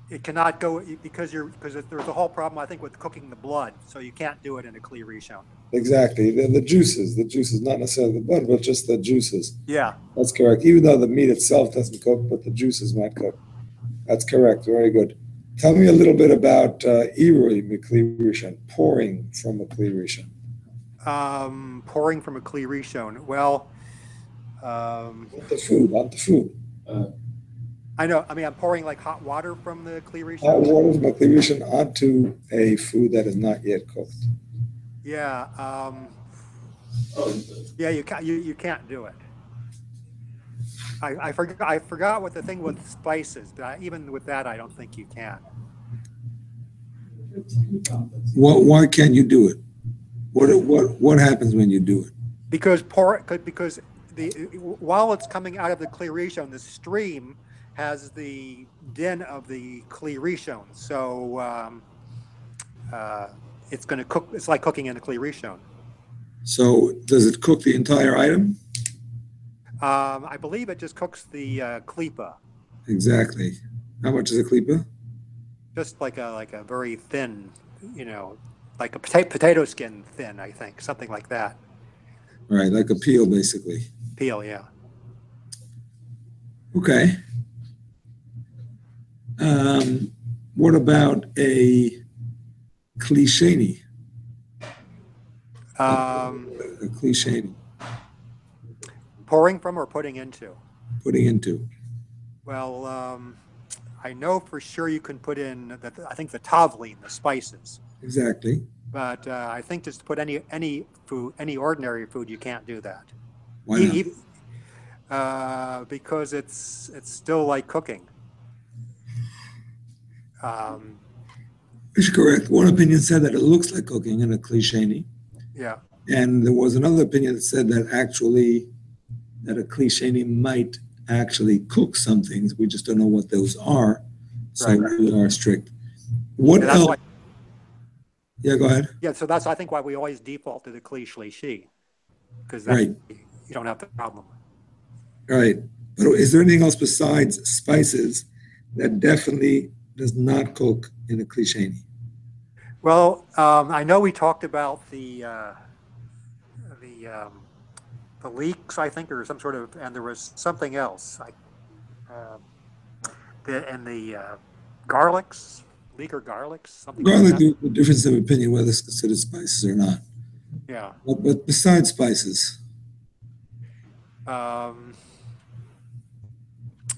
it cannot go because there's a whole problem I think with cooking the blood, so you can't do it in a Kli Rishon. Exactly. The juices, not necessarily the blood, but just the juices. Yeah. That's correct. Even though the meat itself doesn't cook, but the juices might cook. That's correct. Very good. Tell me a little bit about Irui Kli Rishon, pouring from a Kli Rishon. Pouring from a Kli Rishon. Well, On the food. I know. I mean, I'm pouring like hot water from the Kli Rishon. Hot water from a Kli Rishon onto a food that is not yet cooked. Yeah. Oh, Yeah, you can't do it. I forgot what the thing with spices, but even with that, I don't think you can. Why can't you do it? What happens when you do it? Because while it's coming out of the Kli Rishon, the stream has the din of the Kli Rishon, so it's going to cook. It's like cooking in a Kli Rishon. So does it cook the entire item? I believe it just cooks the klipa, Exactly. How much is a klipa? just like a very thin, like a potato skin thin. I think something like that. Right, like a peel, basically. Peel, yeah. Okay. What about a klisheni? A klisheni, Pouring from or putting into? putting into. Well, I know for sure you can put in I think the tavlin, the spices. Exactly. But I think just to put any food, any ordinary food, you can't do that. Why not? Because it's still like cooking. It's correct. One opinion said that it looks like cooking in a klisheni. Yeah. And there was another opinion that said that a klisheni might actually cook some things. We just don't know what those are. So Right. we are strict. What And that's else? why, Yeah, go ahead. yeah. So that's I think why we always default to the kli shlishi, because Right. you don't have the problem. All right. But is there anything else besides spices that definitely does not cook in a klisheni? Well, I know we talked about the leeks, I think, or some sort of, and there was something else, like the garlics, leek or garlics, something Garlic, like that. the difference of opinion whether it's considered spices or not. Yeah. But besides spices,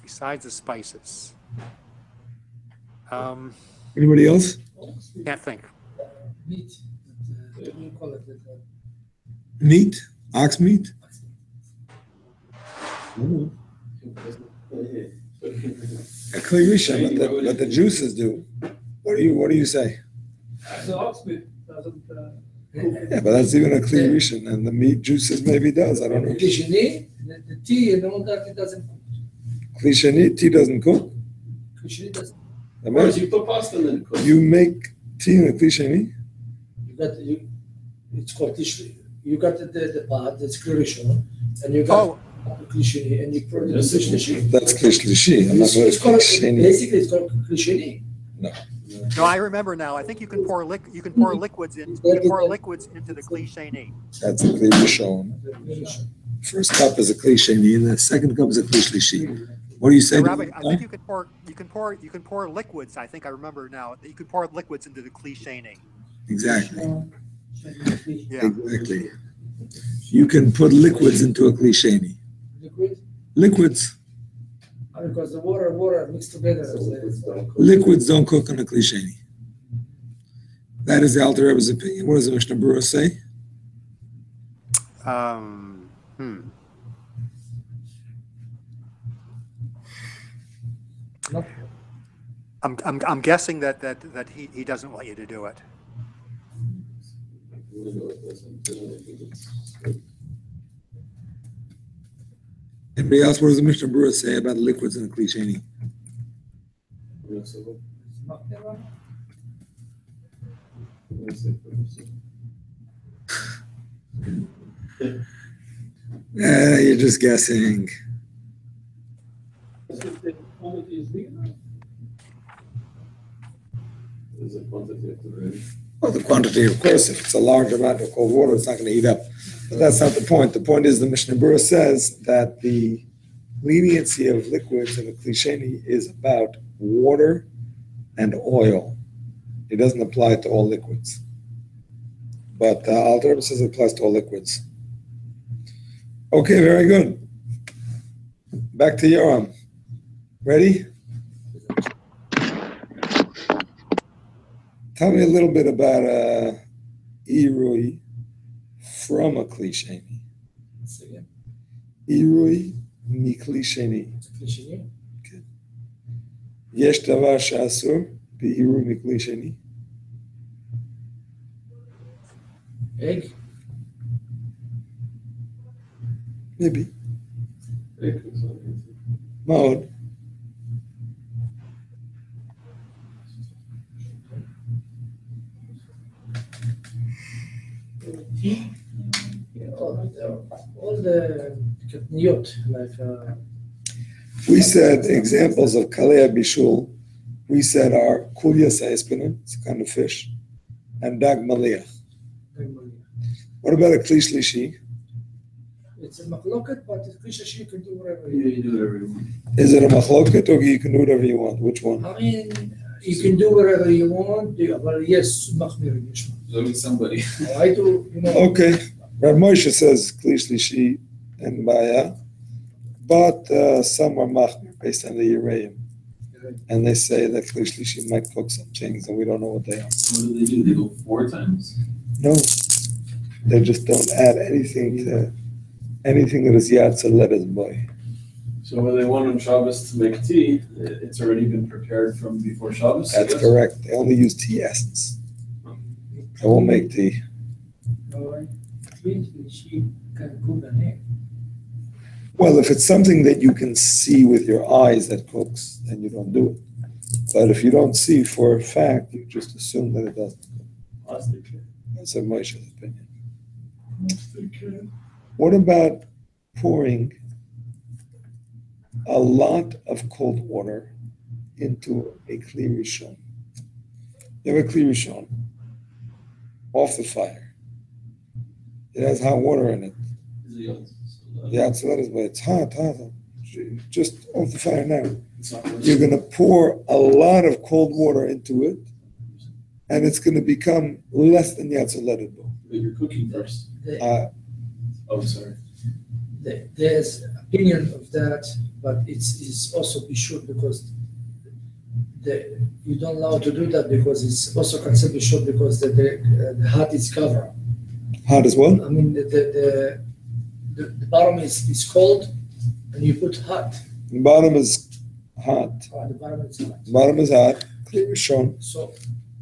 Besides the spices, anybody else? can't think. Meat. What do you call it? Meat, ox meat. A Kli Rishon, but the juices do. What do you say? The oxmeat doesn't. Yeah, but that's even a Kli Rishon, and the meat juices maybe does. I don't know. Klisheni, the tea and all that, it doesn't cook. Klisheni, tea doesn't cook. Klisheni doesn't. Whereas you put pasta and then cook. You make tea in a klisheni? It's called klisheni. You got the pot, that's klisheni, and you got klisheni, and you put it in klisheni. That's klishlishi. I'm not going to klisheni. Basically, it's called klisheni. No, I remember now. I think you can pour liquids into the kli sheni. That's a Kli Rishon. First cup is a klisheni, and the second cup is a klishlishi. What do you say? Rabbi, I think you can pour liquids. I think I remember now that you can pour liquids into the kli sheni. Exactly. Yeah. Exactly. You can put liquids into a klisheni. Liquid? Liquids. Because the water mixed together. Liquids don't cook on a klisheni. That is the Alter Rebbe's opinion. What does the Mishnah Berurah say? Not, I'm guessing that he doesn't want you to do it. I'm gonna go with this one too. I think it's good. Anybody else? What does the Mishnah Berurah say about liquids in a klisheni? Yeah, so what- It's not there, right? what do I say first? You're just guessing. If the quantity is big enough. There's a quantity of the rain. Well, the quantity, of course, if it's a large amount of cold water, it's not going to heat up. But that's not the point. The point is the Mishnah Berurah says that the leniency of liquids in a klisheni is about water and oil. It doesn't apply to all liquids. But Alter Rebbe says it applies to all liquids. Okay, very good. Back to Yoram. Ready? Tell me a little bit about Irui from a klisheni. once again, Irui mi klisheni. it's a cliche. יש דבר שאסור בעירוי מכלי שני? Egg, Maybe. So, מה עוד? Tea, all the katniyot, like We said examples of kalei bishul. We said are kulya sa'ispinen, it's a kind of fish, and dag maliach. What about a kli shlishi? it's a machloket, but it's cliche. You can do whatever yeah, you you do whatever you want. Is it a machloket or you can do whatever you want? Which one? I mean, you can do whatever you want. Well, yes, machmir yishma. So with somebody. I do, you know. Okay. Rav Moshe says kli shlishi and baya, but some are machmir based on the Yereim. And they say that kli shlishi might cook some things and we don't know what they are. So what do? They go 4 times? No, they just don't add anything to anything that is yatsa letters boy. So when they want on Shabbos to make tea, it's already been prepared from before Shabbos? That's yes? correct. They only use tea essence. They won't make tea. She can cook an egg. Well, if it's something that you can see with your eyes that cooks, then you don't do it. But if you don't see for a fact, you just assume that it doesn't cook. That's a Moshe's opinion. What about pouring a lot of cold water into a kli rishon? You have a kli rishon off the fire. It has hot water in it. Yeah, so that is why it's hot. Just off the fire now. You're going to pour a lot of cold water into it, and it's going to become less than Yatzaledid. But you're cooking first. Oh, sorry. There's opinion of that, but it's also Bishul because you don't allow to do that because it's also considered Bishul because the heart is covered. Hot as well? I mean, the bottom is cold, and you put hot. The bottom is hot. The bottom is hot. The bottom is hot. Kli rishon. So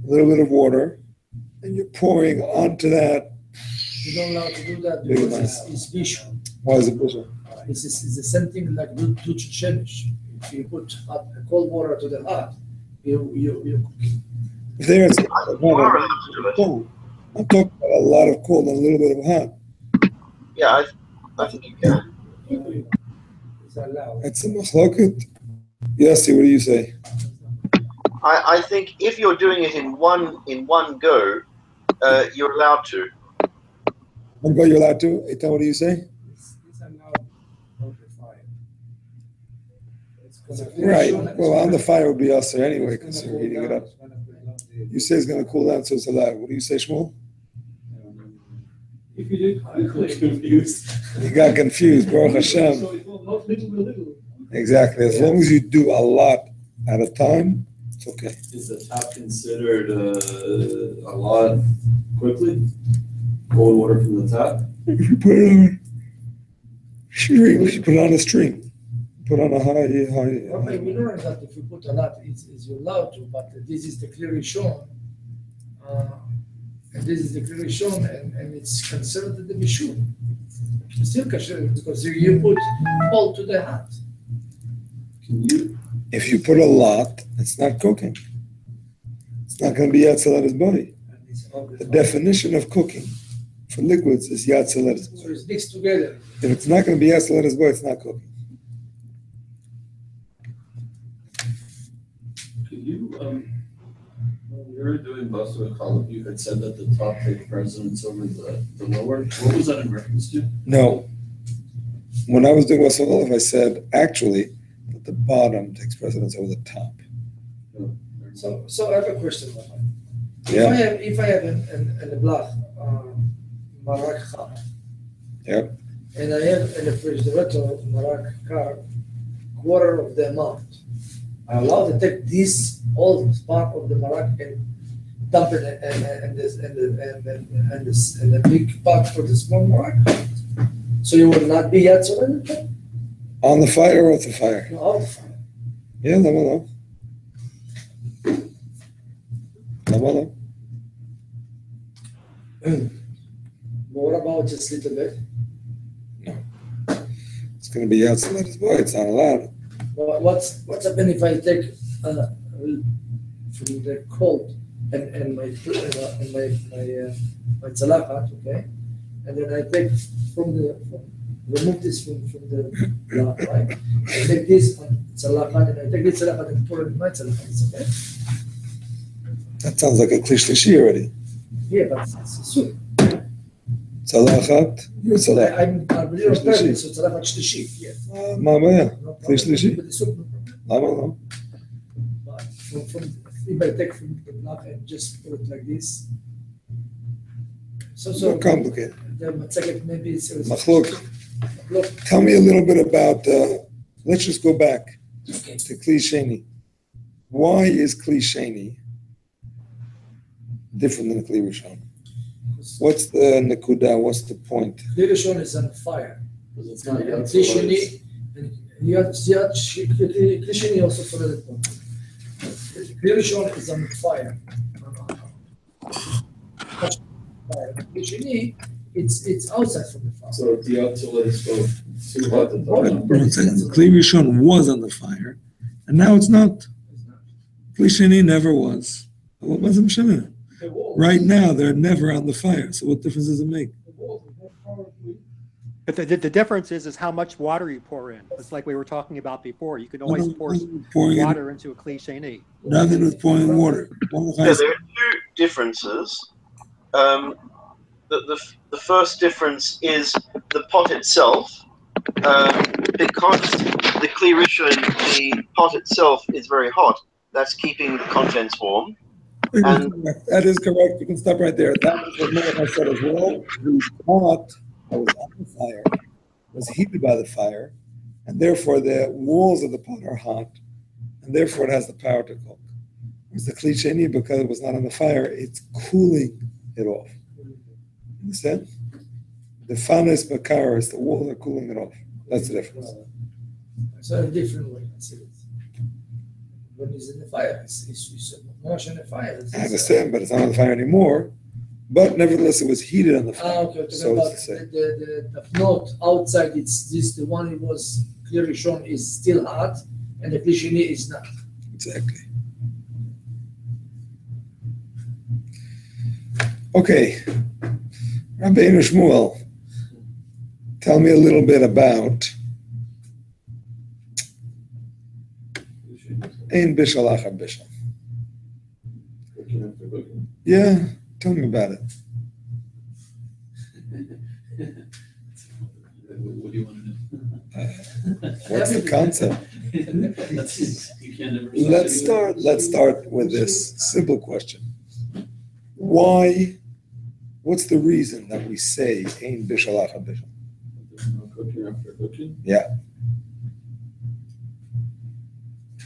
A little bit of water, and you're pouring onto that. you don't allow to do that because it's Bishul. Why is it bishul? It's the same thing like Duch Shemish. If you put cold water to the hot, you There it's You are allowed to do it. cold. I'm talking about a lot of cold and a little bit of hot. Yeah, I think you can. it's allowed. That's a machloket. Yossi, what do you say? I think if you're doing it in one go, you're allowed to. One go you're allowed to? Eitan, what do you say? It's allowed over fire. It's gonna- Right. Well, on the fire would be usher anyway It's because gonna you're cool heating it down, up. it's gonna cool down. You say it's going to cool down, so it's allowed. What do you say, Shmuel? if you do it I'm quickly. confused. You got confused, Baruch Hashem. So it will not little by little. Exactly. As long as you do a lot at a time, it's okay. Is the tap considered a lot quickly? Cold water from the tap? If you put it on stream, if you put it on a stream, Put on a high. Okay, we learned that if you put a lot, it's you're allowed to, but this is the clearly shown. And this is the clearly shown, and it's considered the Bishul. It's still kasher because you put all to the hat. Can you, If you put a lot, it's not cooking. It's not going to be Yatzalat body. The definition of cooking for liquids is Yatzalat So body. it's mixed together. If it's not going to be Yatzalat body, it's not cooking. could you, when you were doing Basra Khalif, you had said that the top take precedence over the lower. What was that in reference to? No. When I was doing Basra Khalif, I said actually that the bottom takes precedence over the top. So I have a question. Yeah. If I have in the block marak cham, Yep. and I have in the refrigerator marak kar, quarter of the amount, I'm allowed to take this all part of the marak and dump it and the big pot for the small marak. So you will not be yatzor On the fire or off the fire? out the fire. Yeah, no. No. What about just a little bit? It's going to be Yatzalat body. It's not allowed. What's happened if I take from the cold and my tzalachat, okay, and then I take remove this from the block, right? I take this on tzalachat and I take this tzalachat and pour it in my tzalachat. It's okay. That sounds like a klish lishi already. Yeah, but it's soup. Tzalachat, your tzalachat. I'm really prepared, so tzalachat shlishi. Yes. מה הבעיה? No problem. klish lishi. But the soup, no problem. למה לא? But if I take from the block and just put it like this. So More complicated. the matzaget maybe it's Machlok. Look, Tell me a little bit about, let's just go back okay. to Kli Sheni. Why is Kli Sheni different than Kli Rishon? What's the Nakuda? What's the point? Kli Rishon is on fire. Because it's not And yet. Kli Sheni, and Kli Sheni also for the point. Kli Rishon is on fire. Kli Sheni, it's outside from the fire. So the Yatzalat is both. Two hot and Kli Rishon was on the fire, and now it's not. Kli Sheni never was. What was it? The wall. Right now, they're never on the fire. So what difference does it make? The wall is not powerful. But the difference is how much water you pour in. It's like we were talking about before. You can always pour Pouring in, water into a cliche. nothing with pouring water. Yeah, there are two differences. The first difference is the pot itself, because the Kli Rishon, the pot itself is very hot. That's keeping the contents warm. And That is correct. You can stop right there. That is what Mordechai said as well. The pot that was on the fire was heated by the fire, and therefore the walls of the pot are hot, and therefore it has the power to cook. Whereas the Kli Sheni, because it was not on the fire, it's cooling it off. Understand? The fanes bakar is the walls are cooling it off. That's the difference. So a different way. I see it. When it's in the fire, it's in the fire. I understand, but it's not on the fire anymore. But nevertheless, it was heated on the fire. Okay, talking So about it's the same. the note outside, it's this, the one it was clearly shown is still hot, and the Kli Sheni is not. Exactly. Okay. Rabbeinu Shmuel, tell me a little bit about Ein Bishul Achar Bishul. Cooking after cooking. Yeah, tell me about it. What do you want to know? What's the concept? You can't ever. Let's start with this simple question. Why? What's the reason that we say Ein Bishul Achar Bishul? Cooking after cooking. Yeah.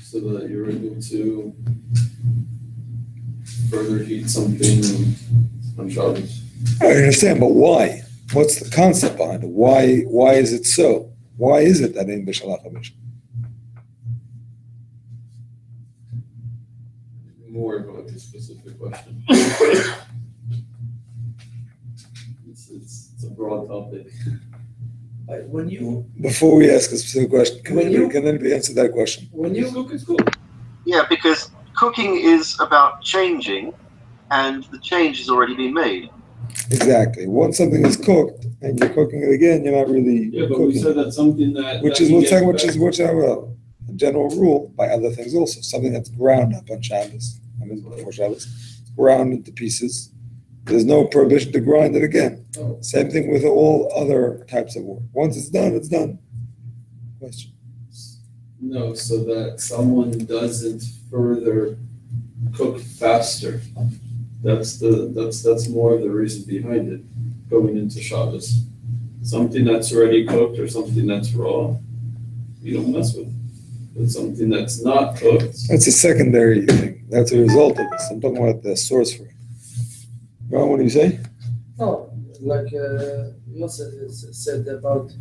So that you're able to further heat something on Shabbos. I understand, but why? What's the concept behind it? Why is it so? Why is it that Ein Bishul Achar Bishul? a specific question. It's a broad topic. Like when you Before we ask a specific question, can When you- anybody answer that question? when you Cook is cool. Yeah, because cooking is about changing, and the change has already been made. Exactly. Once something is cooked and you're cooking it again, you're not really Yeah, but we cooking. said that's something that. Which that is you what's get which back. is which a general rule by other things also. Something that's ground up on Shabbos. I mean before Shabbos, ground into pieces. There's no prohibition to grind it again. Oh. Same thing with all other types of work. Once it's done, it's done. Question. No, so that someone doesn't further cook faster. That's more of the reason behind it, going into Shabbos. Something that's already cooked or something that's raw, you don't mess with. But something that's not cooked, That's a secondary thing. That's a result of this. I'm talking about the source for it. Ron, what do you say? no, like Yosef said about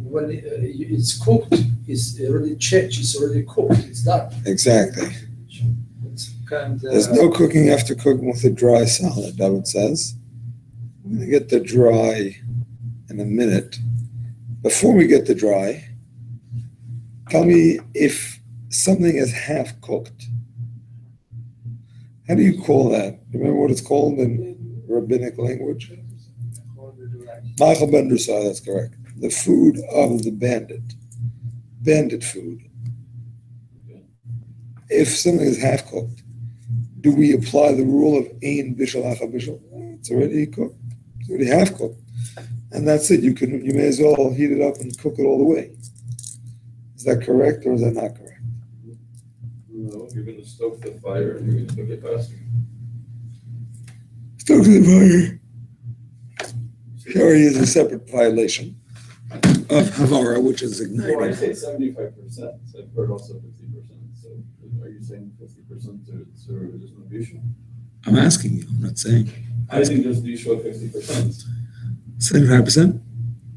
when it's cooked, it's already changed, it's already cooked, it's done. Exactly. It's kind of There's no cooking after cooking with a dry salad, David says. We're going to get the dry in a minute. Before we get the dry, tell me if something is half cooked. How do you call that? Remember what it's called in rabbinic language? Machal ben Drusai, that's correct. The food of the bandit. Bandit food. If something is half cooked, do we apply the rule of ein bishul hacha bishul? It's already cooked. It's already half cooked. And that's it. You may as well heat it up and cook it all the way. Is that correct or is that not correct? no, you're gonna stoke the fire and you're gonna cook it faster. Stoke the fire. Curry is a separate violation of Havara, which is Well, I ignited. say 75%, so I've heard also 50%, so are you saying 50% to there's no Bishul? I'm asking you, I'm not saying. I think there's Bishul 50%. 75%?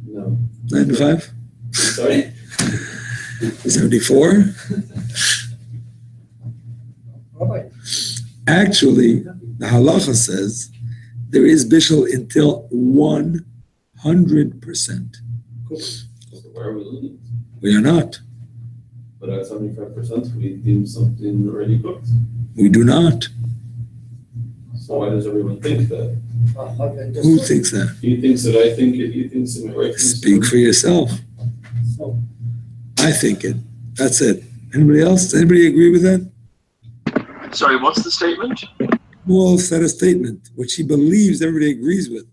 No, 95? sorry? 74? Rabbi, Actually, the halacha says there is bishul until 100%. So why are we losing? We are not. But at 75%, we deem something already cooked. We do not. So why does everyone think that? Who thinks that? He thinks that I think it, he thinks it, my wife thinks Speak for yourself. So, I think it. That's it. Anybody else? Anybody agree with that? Sorry, what's the statement? Mual said a statement, which he believes everybody agrees with.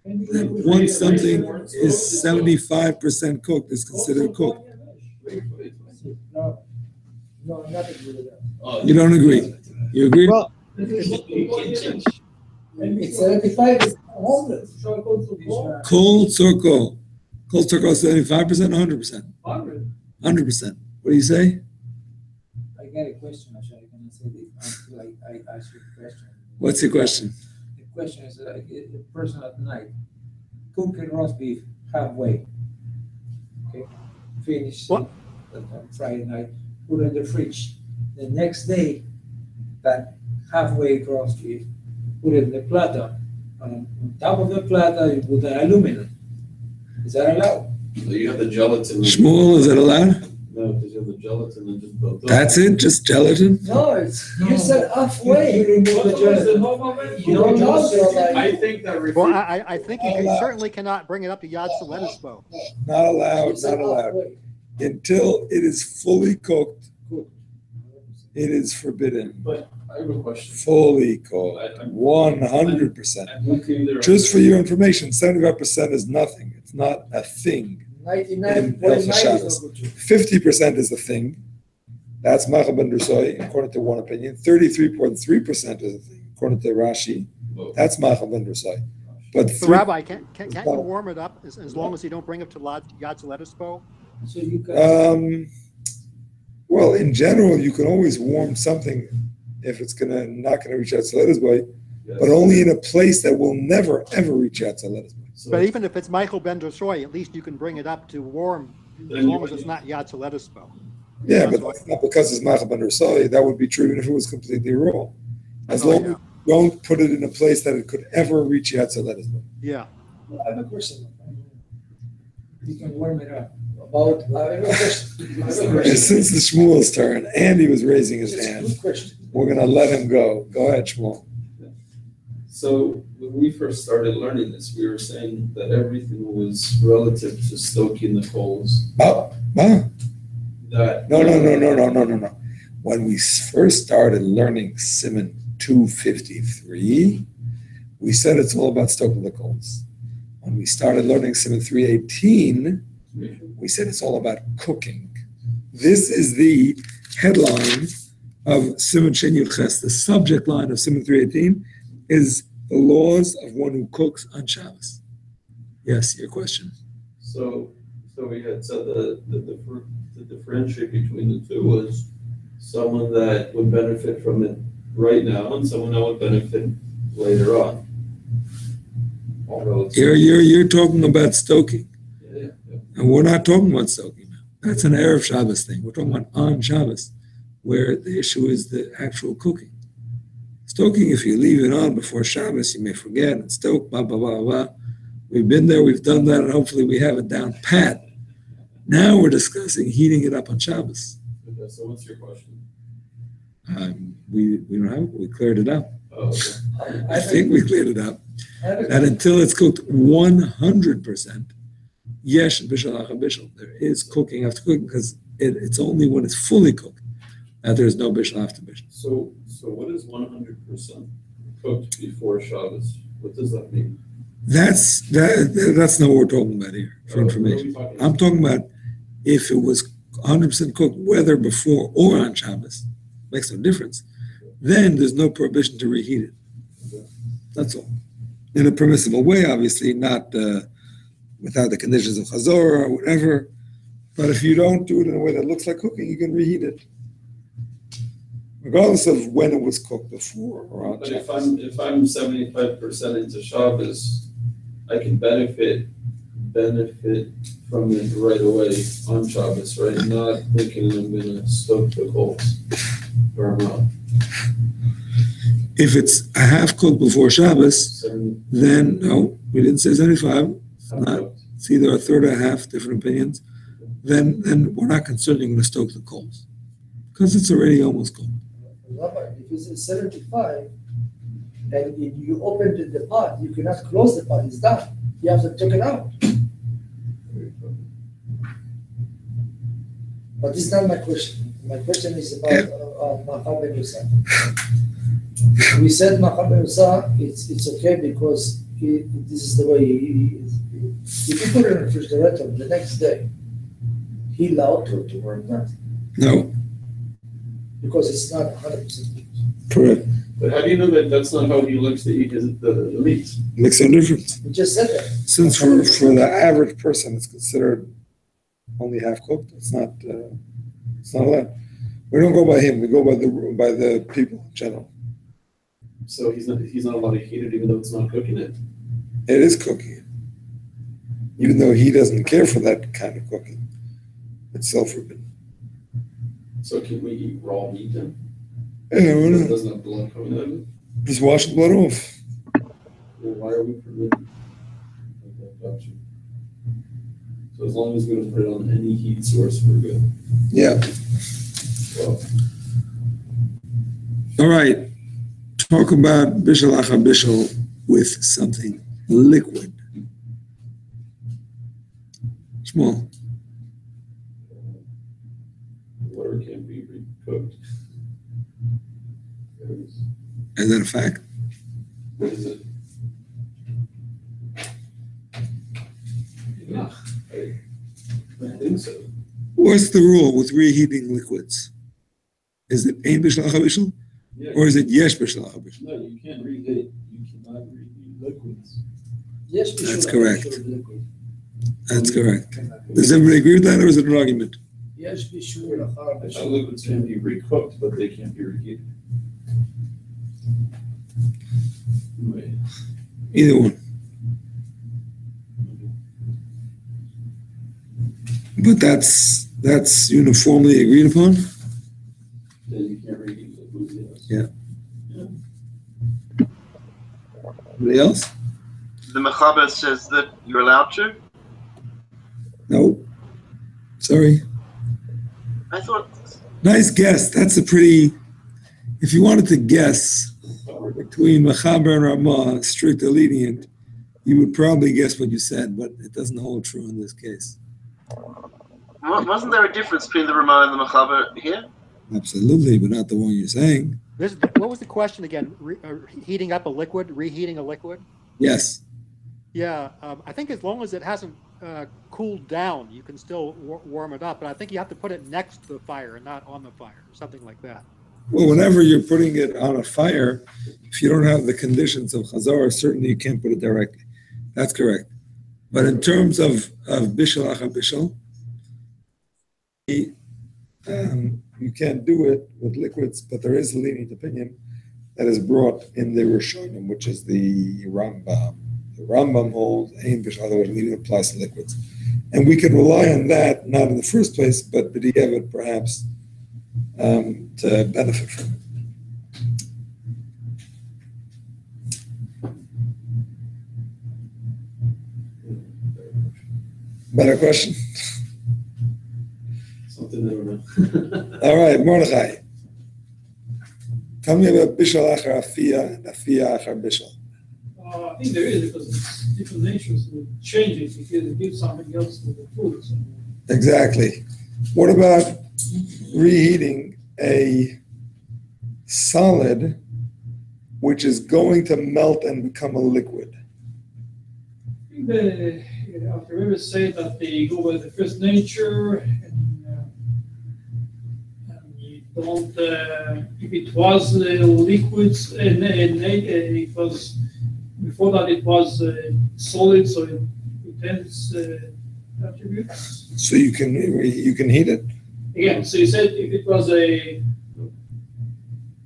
That once something is 75% cooked, it's considered cooked. Wait. no, nothing with that. Oh, You don't agree? You agree? Well, It's 75, it's 100. Cold circle. Cold circle is 75%, 100%. 100%. What do you say? I got a question, actually. I can say this until I ask you a question. What's your question? The question is like a person at night cook a roast beef halfway. Okay, finish What? it on Friday night, put it in the fridge. The next day, that halfway roast beef, put it in the platter. On top of the platter, you put the aluminum. Is that allowed? So you have the gelatin. Shmuel, is that allowed? No, because you have the gelatin and just built up. That's it? Just gelatin? No, you said halfway. You remove the gelatin. You don't know, so like. I think that well, I think you certainly cannot bring it up to Yad Soletisbo. Not allowed, You not said allowed. halfway. Until it is fully cooked, it is forbidden. But I have a question. Fully cooked, 100%. I'm looking there. Just for your information, 75% is nothing. It's not a thing. 99.9 is not good. 50% is the thing. That's Machal ben Drusai, according to one opinion. 33.3% is the thing, according to Rashi. Whoa. That's Machal ben Drusai. But So, Rabbi, can't you warm it up as long as you don't bring it to Yad Soletisbo? So you can. Well, in general, you can always warm something if it's not gonna reach out to Letters Boy, Yes. but only in a place that will never ever reach out to Letters Boy. So But even if it's Michael Ben Drosoi, at least you can bring it up to warm as long as it's not Yad Soletisbo. Yeah, but that's not because it's Machal ben Drusai. That would be true even if it was completely raw. As Oh, long yeah. as you don't put it in a place that it could ever reach Yatzalet. Yeah. I have a question You can warm it up. about, I have a question. I have a And question. since the Shmuel's turn, Andy was raising his It's a hand, good question. we're going to let him go. Go ahead, Shmuel. So when we first started learning this, we were saying that everything was relative to stoking the coals. Oh, That no. When we first started learning Siman 253, we said it's all about stoking the coals. When we started learning Siman 318, we said it's all about cooking. This is the headline of Siman Shen Yud Ches. The subject line of Siman 318 is the laws of one who cooks on Shabbos. Yes, your question. So we had said that the differentiate between the two was someone that would benefit from it right now and someone that would benefit later on. All relative. You're talking about stoking, Yeah. and we're not talking about stoking now. That's an Erev Shabbos thing. We're talking about on Shabbos, where the issue is the actual cooking. Stoking, if you leave it on before Shabbos, you may forget and stoke, blah, blah, blah, blah. We've been there, we've done that, and hopefully we have it down pat. Now we're discussing heating it up on Shabbos. Okay, so what's your question? We don't have it, we cleared it up. Oh, okay. I think we cleared it up. I have a That until it's cooked 100%, yes, bishul, there is cooking after cooking because it's only when it's fully cooked that there's no bishul after bishul. So what is 100% cooked before Shabbos? What does that mean? That's not what we're talking about here for information. What are we talking I'm talking about if it was 100% cooked, whether before or on Shabbos, makes no difference. Then there's no prohibition to reheat it. That's all. In a permissible way, obviously, not without the conditions of chazor or whatever. But if you don't do it in a way that looks like cooking, you can reheat it, regardless of when it was cooked, before or on But Shabbos. if I'm 75% into Shabbos, I can benefit from it right away on Shabbos, right? Not thinking I'm gonna stoke the coals or not. If it's a half cooked before Shabbos, 70, then no, we didn't say 75. half Not- cooked. It's either a third or a half, different opinions. Then we're not concerned you're going to stoke the coals because it's already almost cooked. Rabbi, if it's 75 and you open the pot, you cannot close the pot, it's done. You have to take it out. But this is not my question. My question is about Machal Ben Yosef. We said Machal Ben Yosef, it's okay because this is the way he is. If you put it in the refrigerator the next day, he allowed to work that No, because it's not 100%. correct. But how do you know that that's not how he likes to eat the meat? Makes no difference. We just said that. Since for the average person, it's considered only half cooked. It's not allowed. We don't go by him. We go by the people in general. So he's not allowed to heat it even though it's not cooking it. It is cooking it, even though he doesn't care for that kind of cooking. It's still forbidden. So can we eat raw meat then? Yeah, we're It not. doesn't have blood coming out of it? Just wash the blood off. Well, why are we permitting? Okay, got you. So as long as we don't put it on any heat source, we're good. Yeah. Well, All right. Talk about bishul acha bishul with something liquid. Small. water can't be recooked. Is that a fact? What is it? Yeah, I think so. What's the rule with reheating liquids? Is it ein bishul acha bishul Yeah, or is it yesh bishul acha bishul? no, you can't reheat. You cannot reheat liquids. Yes, we That's should correct. have liquid. That's correct. Does everybody agree with that, or is it an argument? Yes, we should have. I thought liquids can be recooked, but they can't be reheated. Wait. Either one. But that's uniformly agreed upon. Then you can't reheat liquids, yes. Yeah. Yeah. Anybody else? The Mechaber says that you're allowed to. No. Sorry. I thought. Nice guess. That's a pretty. If you wanted to guess between Mechaber and Ramah, strict or lenient, you would probably guess what you said, but it doesn't hold true in this case. Wasn't there a difference between the Ramah and the Mechaber here? Absolutely, but not the one you're saying. What was the question again? Heating up a liquid, reheating a liquid? Yes. Yeah, I think as long as it hasn't cooled down, you can still warm it up. But I think you have to put it next to the fire and not on the fire, or something like that. Well, whenever you're putting it on a fire, if you don't have the conditions of Chazar, certainly you can't put it directly. That's correct. But in terms of Bishul Achar Bishul, you can't do it with liquids, but there is a lenient opinion that is brought in the Rishonim, which is the Rambam. The Rambam holds Ein Bishul, otherwise lenient applies to liquids. And we can rely on that, not in the first place, but b'diavad perhaps to benefit from it. Better question? Something never know. All right, Mordechai. Tell me about Bishul Achar Afiyah and Afiyah Achar Bishul. I think there is, because it's different natures will change it because it gives something else to the food. So. Exactly. What about reheating a solid which is going to melt and become a liquid? I think the Alter say that they go by the first nature, and you don't. If it was liquids and it was before that, it was solid, so it retains attributes. So you can heat it. Again, so you said if it was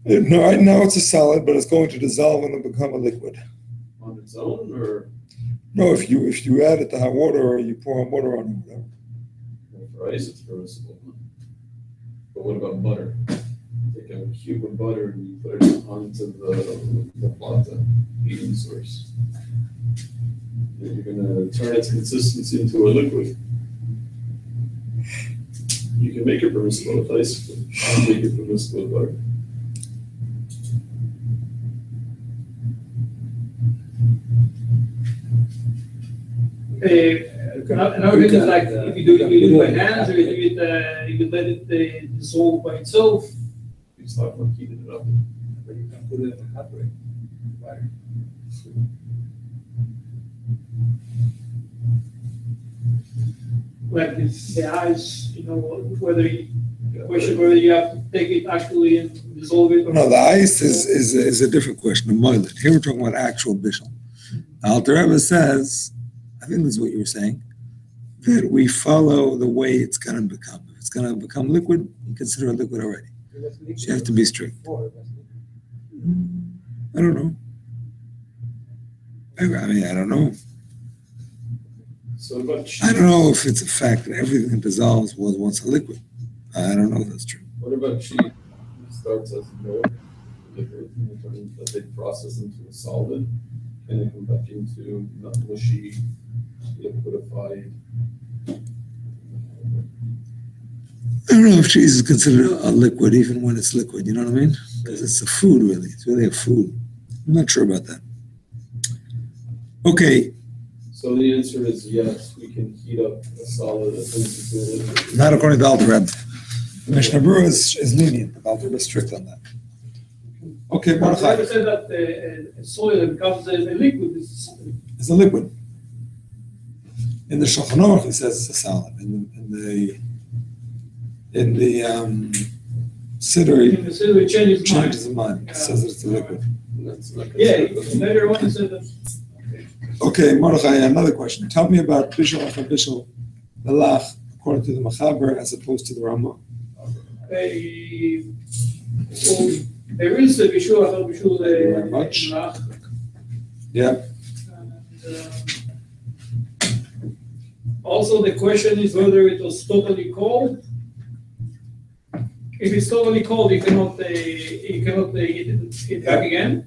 No, right now it's a solid, but it's going to dissolve and become a liquid. On its own, or No, if you add it to hot water or you pour hot water on it, whatever. for ice, it's permissible. But what about butter? Take a cube of butter and you put it onto the plata heating source. Then you're gonna turn its consistency into a liquid. You can make it permissible with ice, but not make it permissible with butter. Another thing is like if you do it by hands or you let it dissolve by itself. You just talk about heating it up. But you can put it in a hot way. Fire. Like the ice, whether you have to take it actually and dissolve it. Or No, the ice is a different question. A moiled. Here we're talking about actual bishul. Alter Rebbe says, I think this is what you were saying, that we follow the way it's going to become. If it's going to become liquid, you consider it liquid already. So you have to be strict. I don't know. I mean, I don't know. So what about cheese? I don't know if it's a fact that everything that dissolves was once a liquid. I don't know if that's true. What about cheese? It starts as milk, liquid, and then they process into a solid, and it comes back into not mushy, liquidified. I don't know if cheese is considered a liquid, even when it's liquid, you know what I mean? Because it's a food, really. It's really a food. I'm not sure about that. Okay, So the answer is yes, we can heat up a solid that turns into a liquid. not according to Alter Rebbe. Mishnah Berurah is lenient, but Alter Rebbe is strict on that. Okay, I Mordechai, said that a soil that becomes a liquid is it's a liquid. In the Shulchan Aruch, it says it's a solid. In the Siddur, in the city it changes mind. changes his mind. It says it's a liquid. That's not Yeah, considered later on he said that. Okay, Mordechai, another question. Tell me about Bishul Achar Bishul, the Lach, according to the Mechaber, as opposed to the Ramah. So there is a Bishul Achar Bishul Thank you very much. Lach. Yeah. Also, the question is whether it was totally cold. If it's totally cold, you cannot heat it back again.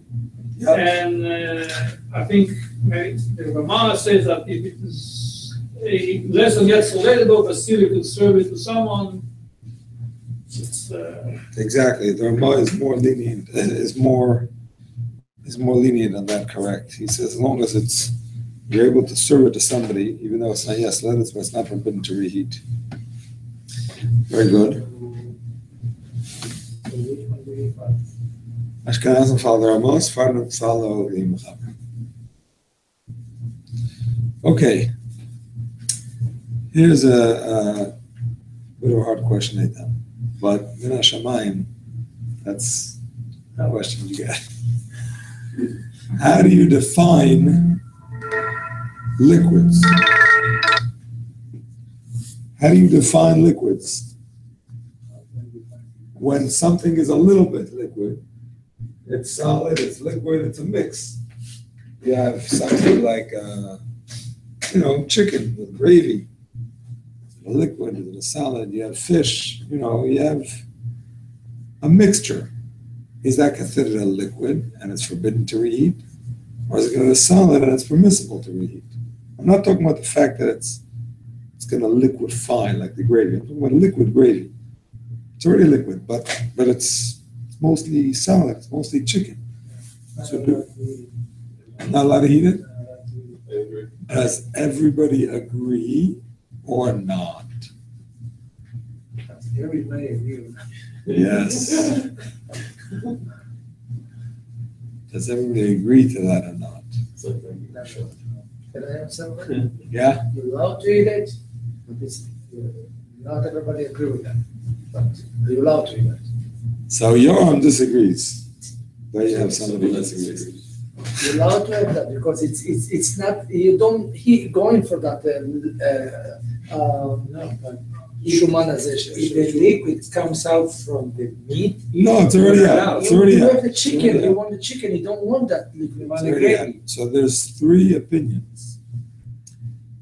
Yeah. And I think the Ramana says that if it is a lesson gets relatable, but still you can serve it to someone, it's Exactly. The Rama is more lenient. Is more lenient on that. Correct. He says as long as you're able to serve it to somebody, even though it's not let it, but it's not forbidden to reheat. Very good. Ashkenazim follow the Rama, Sephardim follow the Mechaber. Okay. Here's a bit of a hard question, Nathan. But Min HaShamayim, that's the question you get. How do you define liquids? How do you define liquids? When something is a little bit liquid, it's solid, it's liquid, it's a mix. You have something like, chicken with gravy. A liquid and a salad, you have fish, you have a mixture. Is that considered a liquid and it's forbidden to reheat? Or is it going to be a solid and it's permissible to reheat? I'm not talking about the fact that it's going to liquefy like the gravy. I'm talking about liquid gravy. It's already liquid, but it's mostly solid, it's mostly chicken. So not allowed to heat it? I agree. Does everybody agree or not? Everybody agree. Yes. Does everybody agree to that or not? It's like that. Can I have something? Yeah? You're allowed to eat it, but not everybody agree with that. But you're allowed to eat it. So Yoram disagrees. There you have somebody who disagrees. You're allowed to have that because it's not, you don't, going for that humanization. If the liquid comes out from the meat, No, it's already out. It's already You out. have the chicken, you want the chicken, you don't want that liquid. It's already out. So there's three opinions.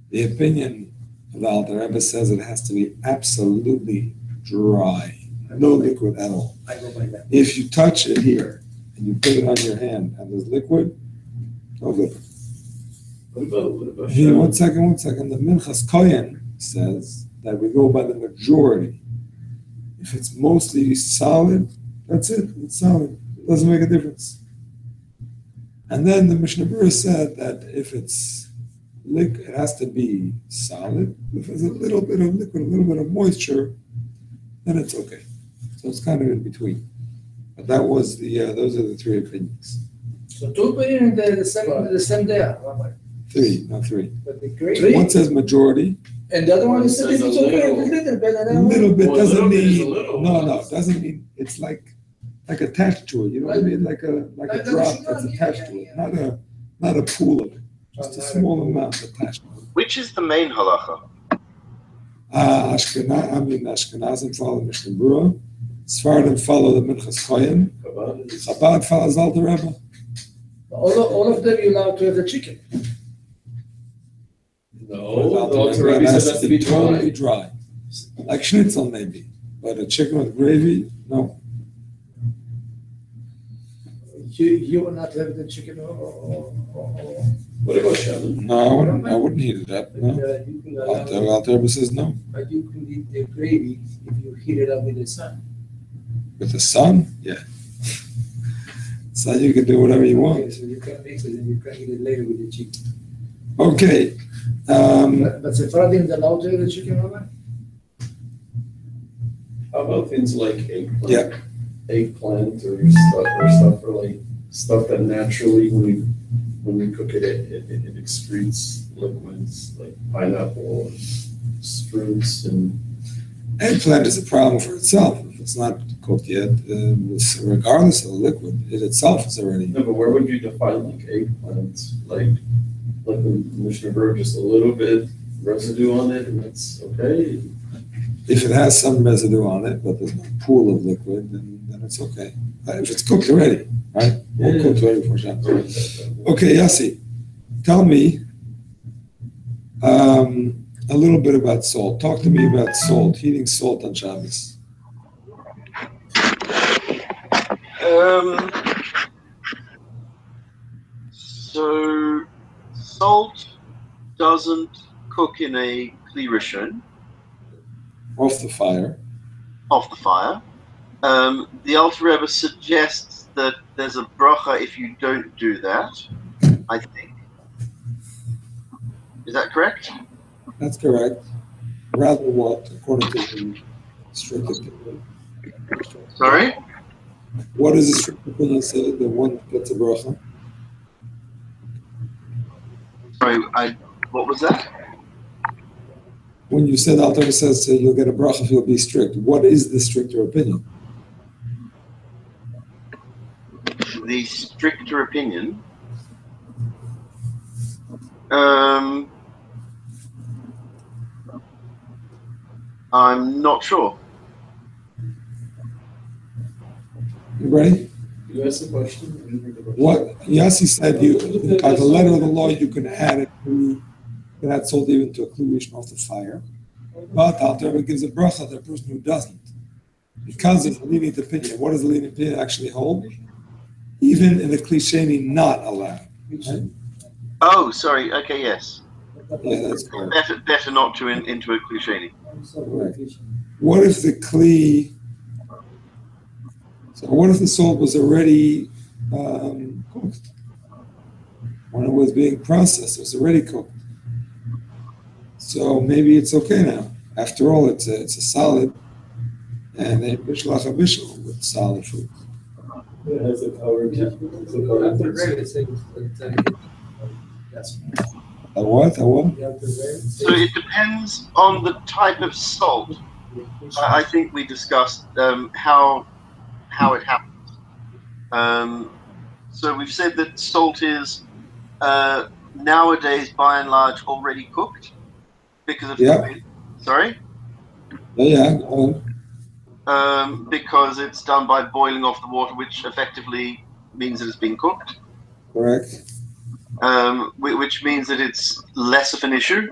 The opinion of the Alter Rebbe says it has to be absolutely dry. No liquid at all. I go by that. If you touch it here and you put it on your hand and there's liquid, no good. What about Here, one second. The Minchas Kohen says that we go by the majority. If it's mostly solid, that's it. It's solid. It doesn't make a difference. And then the Mishnah Berurah said that if it's liquid, it has to be solid. If there's a little bit of liquid, a little bit of moisture, then it's okay. So it's kind of in between. But that was those are the three opinions. So two opinions the same day, Rabbi. Three, not three. But the great. One says majority. And the other one is One if says it's a okay, little. it's a little bit. A And little bit Well, a doesn't little bit is a mean little. no, it doesn't mean it's like attached to it. You know what I mean? Like a Like a drop sugar, that's attached yeah, to it, yeah. not a pool of it, just a small amount attached to it. Which is the main halacha? Ashkenazim follow Mishnah Berurah, Sephardim follow the Minchas Kohen, Chabad follows Alter Rebbe. all of them you're allowed to have the chicken. No, the Alter Rebbe says it has to be totally dry. dry, like schnitzel maybe, but a chicken with gravy, no. You will not have the chicken or What about Shannon? No, I wouldn't heat it up. No. You can allow, Alter Rebbe says no. but you can eat the gravy if you heat it up with the sun. With the sun, yeah. So you can do whatever you Okay, want. so you can mix it and you can eat it later with the chicken. Okay. But Sephardim is allowed to have the chicken, Rabbi? How about things like eggplant? Yeah. Eggplant or stuff that naturally when we cook it, it excretes liquids like pineapple and fruits and Eggplant is a problem for itself. If it's not cooked yet, regardless of the liquid, it itself is already. no, but where would you define like eggplant? Like the Mishnah Berurah, just a little bit residue on it and that's okay? If it has some residue on it, but there's no pool of liquid, then it's okay. If it's cooked already, right? All cooked already for Shabbos. Okay, Yossi, tell me a little bit about salt. Talk to me about salt, heating salt on Shabbos. doesn't cook in a kli rishon, off the fire. off the fire, the Alter Rebbe suggests that there's a bracha if you don't do that, I think. Is that correct? That's correct. Rather what, according to the strict opinion? Sorry? What does the strict opinion say? The one that gets a bracha? Sorry, what was that? When you said Alter says you'll get a bracha if you'll be strict, what is the stricter opinion? The stricter opinion. I'm not sure. You ready? You asked the question. What Yossi said, by the letter of the law, you can add it. You can add salt even to a kli rishon off the fire. But Alter Rebbe gives a bracha to the person who doesn't, because it's a lenient opinion. What does the lenient opinion actually hold? Even in a kli sheni, not allowed. Right? Oh, sorry. Okay, yes. Yeah, that's correct. Better not to into a kli sheni. Correct. What if the kli? So what if the salt was already cooked? When it was being processed, it was already cooked. So maybe it's okay now. After all, it's a salad, and a bishul with solid food. It has a cover. A what? A what? So it depends on the type of salt. I think we discussed how it happens. So we've said that salt is nowadays, by and large, already cooked because of sorry. Yeah. Because it's done by boiling off the water, which effectively means that it's been cooked. Correct. Which means that it's less of an issue.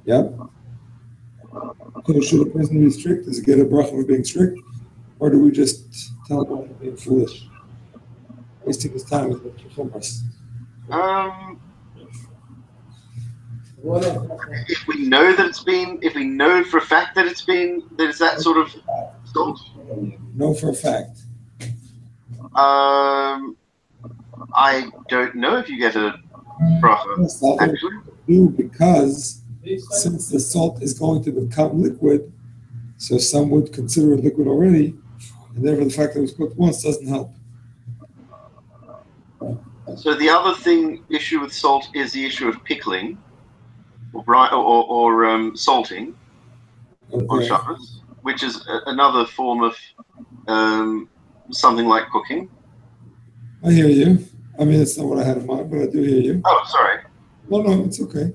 Yep. So should a person be strict? Does he get a bracha for being strict? Or do we just tell him he's being foolish? Wasting his time with the chumras. If we know that if we know for a fact that it's that sort of salt. No, for a fact. I don't know if you get a bracha. Yes, actually, do, because since the salt is going to become liquid, so some would consider it liquid already, and therefore the fact that it was cooked once doesn't help. So the other issue with salt is the issue of pickling, or salting on Shabbos, which is another form of something like cooking. I hear you. I mean, it's not what I had in mind, but I do hear you. Oh, sorry. No, it's okay.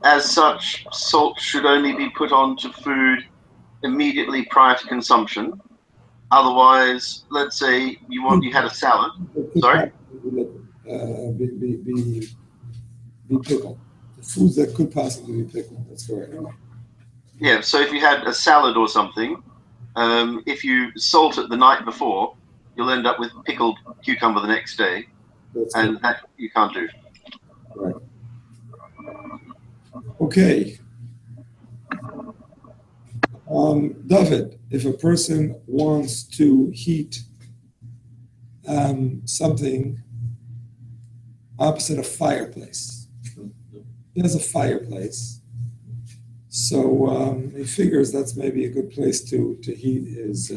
As such, salt should only be put onto food immediately prior to consumption. Otherwise, let's say you had a salad. Sorry? Be pickled. The foods that could possibly be pickled. That's correct. Yeah, so if you had a salad or something, if you salt it the night before, you'll end up with pickled cucumber the next day. And that you can't do. Right. Okay. David, if a person wants to heat something opposite a fireplace, he has a fireplace, so he figures that's maybe a good place to heat his,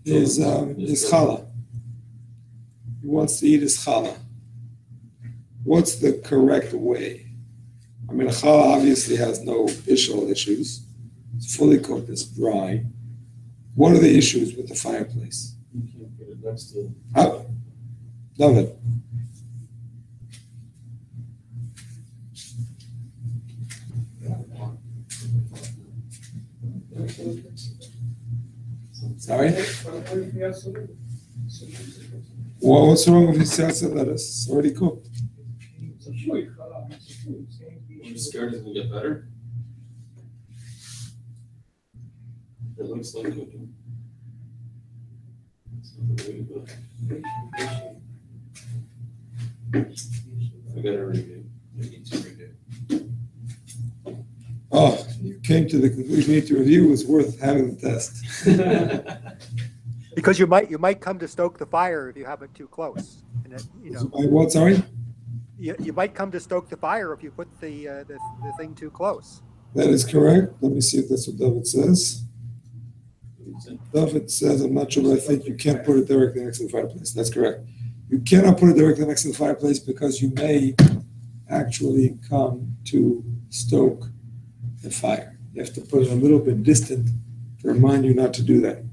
his challah. He wants to eat his challah. What's the correct way? I mean, a challah obviously has no Bishul issues. It's fully cooked, it's dry. What are the issues with the fireplace? You can't put it next to Love it. Sorry? Well, what's wrong with his lettuce? It's already cooked. I'm scared it's gonna get better. It looks like cooking. It's not the way to go. I gotta review. I need to review. Oh, you came to the conclusion you need to review. It was worth having the test. Because you might come to stoke the fire if you have it too close. And What, sorry? you might come to stoke the fire if you put the thing too close. That is correct. Let me see if that's what David says. David says, I'm not sure, but I think you can't put it directly next to the fireplace. That's correct. You cannot put it directly next to the fireplace because you may actually come to stoke the fire. You have to put it a little bit distant to remind you not to do that.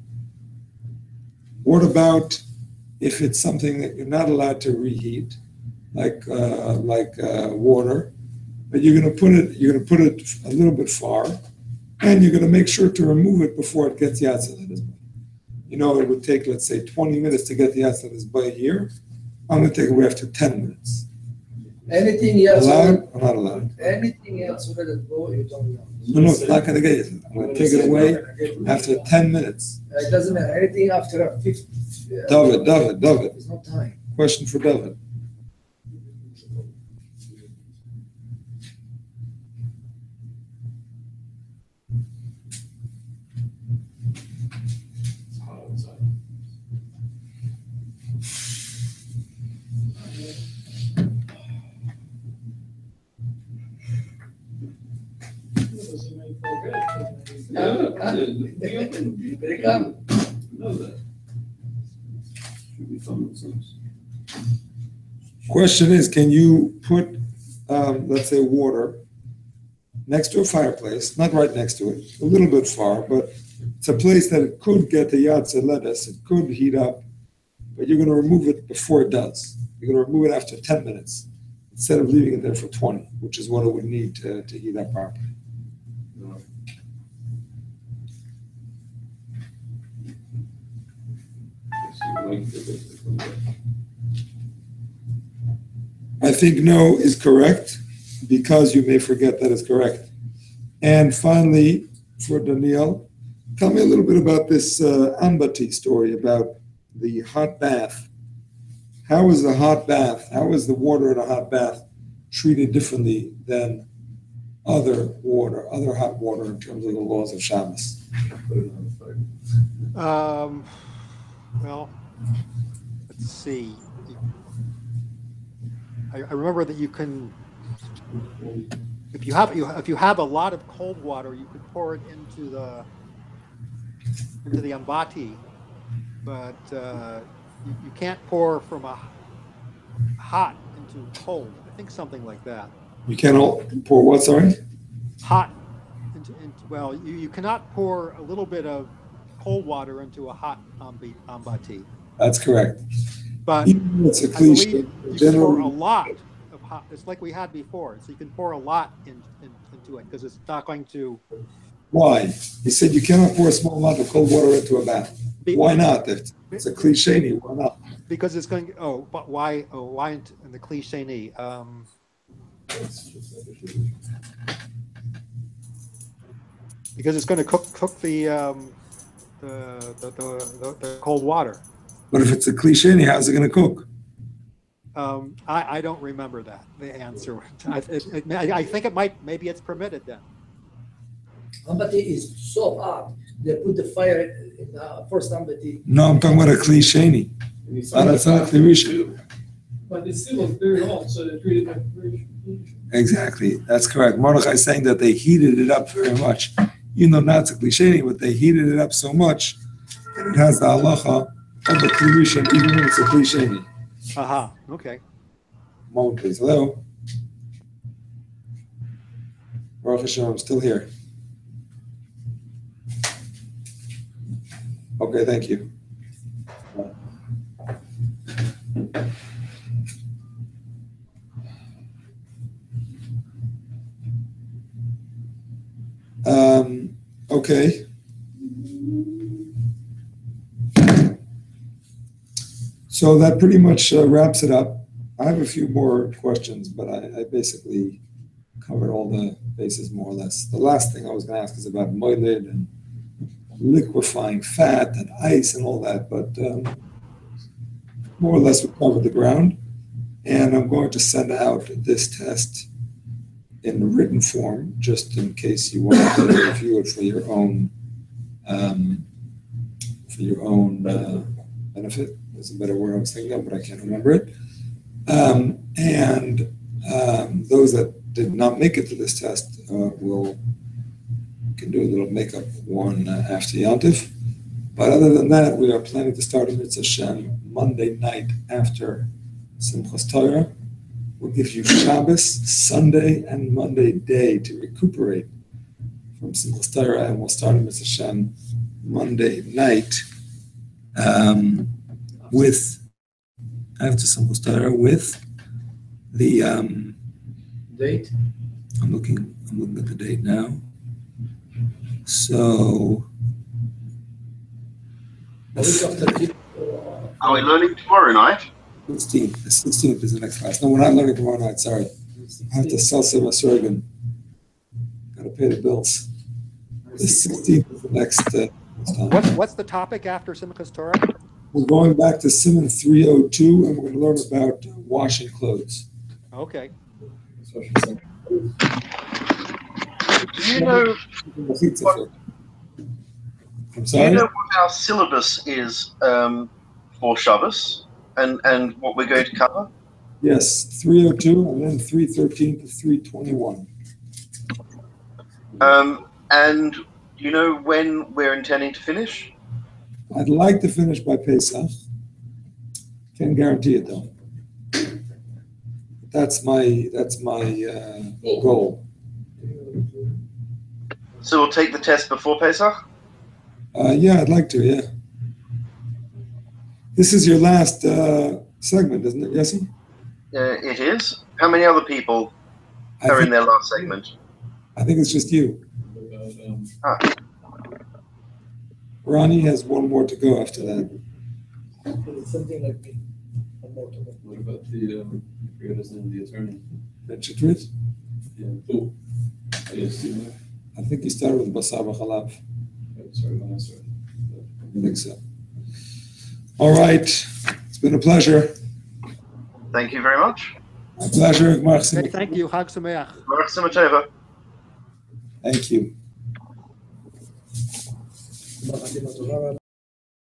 What about if it's something that you're not allowed to reheat, like water, but you're going to put it a little bit far, and you're going to make sure to remove it before it gets Yatzalat. You know, it would take, let's say, 20 minutes to get the Yatzalat by here. I'm going to take away after 10 minutes. Anything else? Allowed or not allowed? Anything else with it go, you don't know. No, it's not going to get you. I'm going to take it away after 10 minutes. It doesn't matter. Anything after 50. David. There's no time. Question for David. They come. Know that. Should be fun with some. Question is, can you put, let's say, water next to a fireplace, not right next to it, a little bit far, but it's a place that it could get the yatsa lettuce, it could heat up, but you're going to remove it before it does. You're going to remove it after 10 minutes instead of leaving it there for 20, which is what it would need to heat up properly. No. I think no is correct because you may forget that is correct. And finally, for Daniel, tell me a little bit about this Ambati story about the hot bath. How is the hot bath, how is the water in a hot bath treated differently than other hot water in terms of the laws of Shabbos? Put it on the fire. Well, let's see. I remember that you can, if you have a lot of cold water, you could pour it into the ambati, but you can't pour from a hot into cold. I think something like that. You can't pour what, sorry? Hot into well, you cannot pour a little bit of cold water into a hot ambati. That's correct. But even though it's a I cliche, believe you can pour a lot of hot. It's like we had before. So you can pour a lot into it because it's not going to. Why? He said you cannot pour a small amount of cold water into a bath. Why not? It's a cliche. Why not? Because it's going. Oh, but why? Oh, why in the cliche? Because it's going to cook the cold water. But if it's a cliche, how's it going to cook? I don't remember that, the answer. I think it might, maybe it's permitted then. Ambati is so hot, they put the fire in the first ambati. No, I'm talking about a cliche. That's not a cliche. But it's still very hot, so they treat it like very. Exactly, that's correct. Mordechai is saying that they heated it up very much. Even though not a cliche, but they heated it up so much that it has the halacha of the cliche, even when it's a cliche. Aha, okay. Moment, please. Hello. Baruch Hashem, I'm still here. Okay, thank you. Okay. So that pretty much wraps it up. I have a few more questions, but I basically covered all the bases more or less. The last thing I was going to ask is about moiled and liquefying fat and ice and all that, but more or less we covered the ground. And I'm going to send out this test in written form, just in case you want to review it for your own benefit. There's a better word I was thinking of, but I can't remember it. And those that did not make it to this test can do a little makeup one after Yontif. But other than that, we are planning to start in Mitzvah Shem Monday night after Simchas Torah. We'll give you Shabbos, Sunday, and Monday day to recuperate from Simchas Torah, and we'll start in Mitzvah Shem Monday night with after Simchas Torah with the Date? I'm looking at the date now. So Are we learning tomorrow night? 16th. The 16th is the next class. No, we're not learning tomorrow night. Sorry, I have to sell some Sorgan. Got to pay the bills. The 16th is the next time. What's the topic after Simchas Torah? We're going back to Simon 302, and we're going to learn about washing clothes. Okay. Do you know? I'm Do sorry? you know what our syllabus is for Shabbos and what we're going to cover? Yes, 302 and then 313 to 321. And do you know when we're intending to finish? I'd like to finish by Pesach. Can't guarantee it though. That's my goal. So we'll take the test before Pesach? Yeah, I'd like to, yeah. This is your last segment, isn't it, Yossi? It is. How many other people are in their last segment? I think it's just you. Ronnie has one more to go after that. Something like me. What about the, I forget his name, the attorney? Ben Chitrit? Yeah. Oh, I didn't see that. I think he started with Basar B'Chalav. Sorry, when I started. I think so. All right. It's been a pleasure. Thank you very much. My pleasure. Thank you. Chag Sameach. Baruch Shema Tova. Thank you.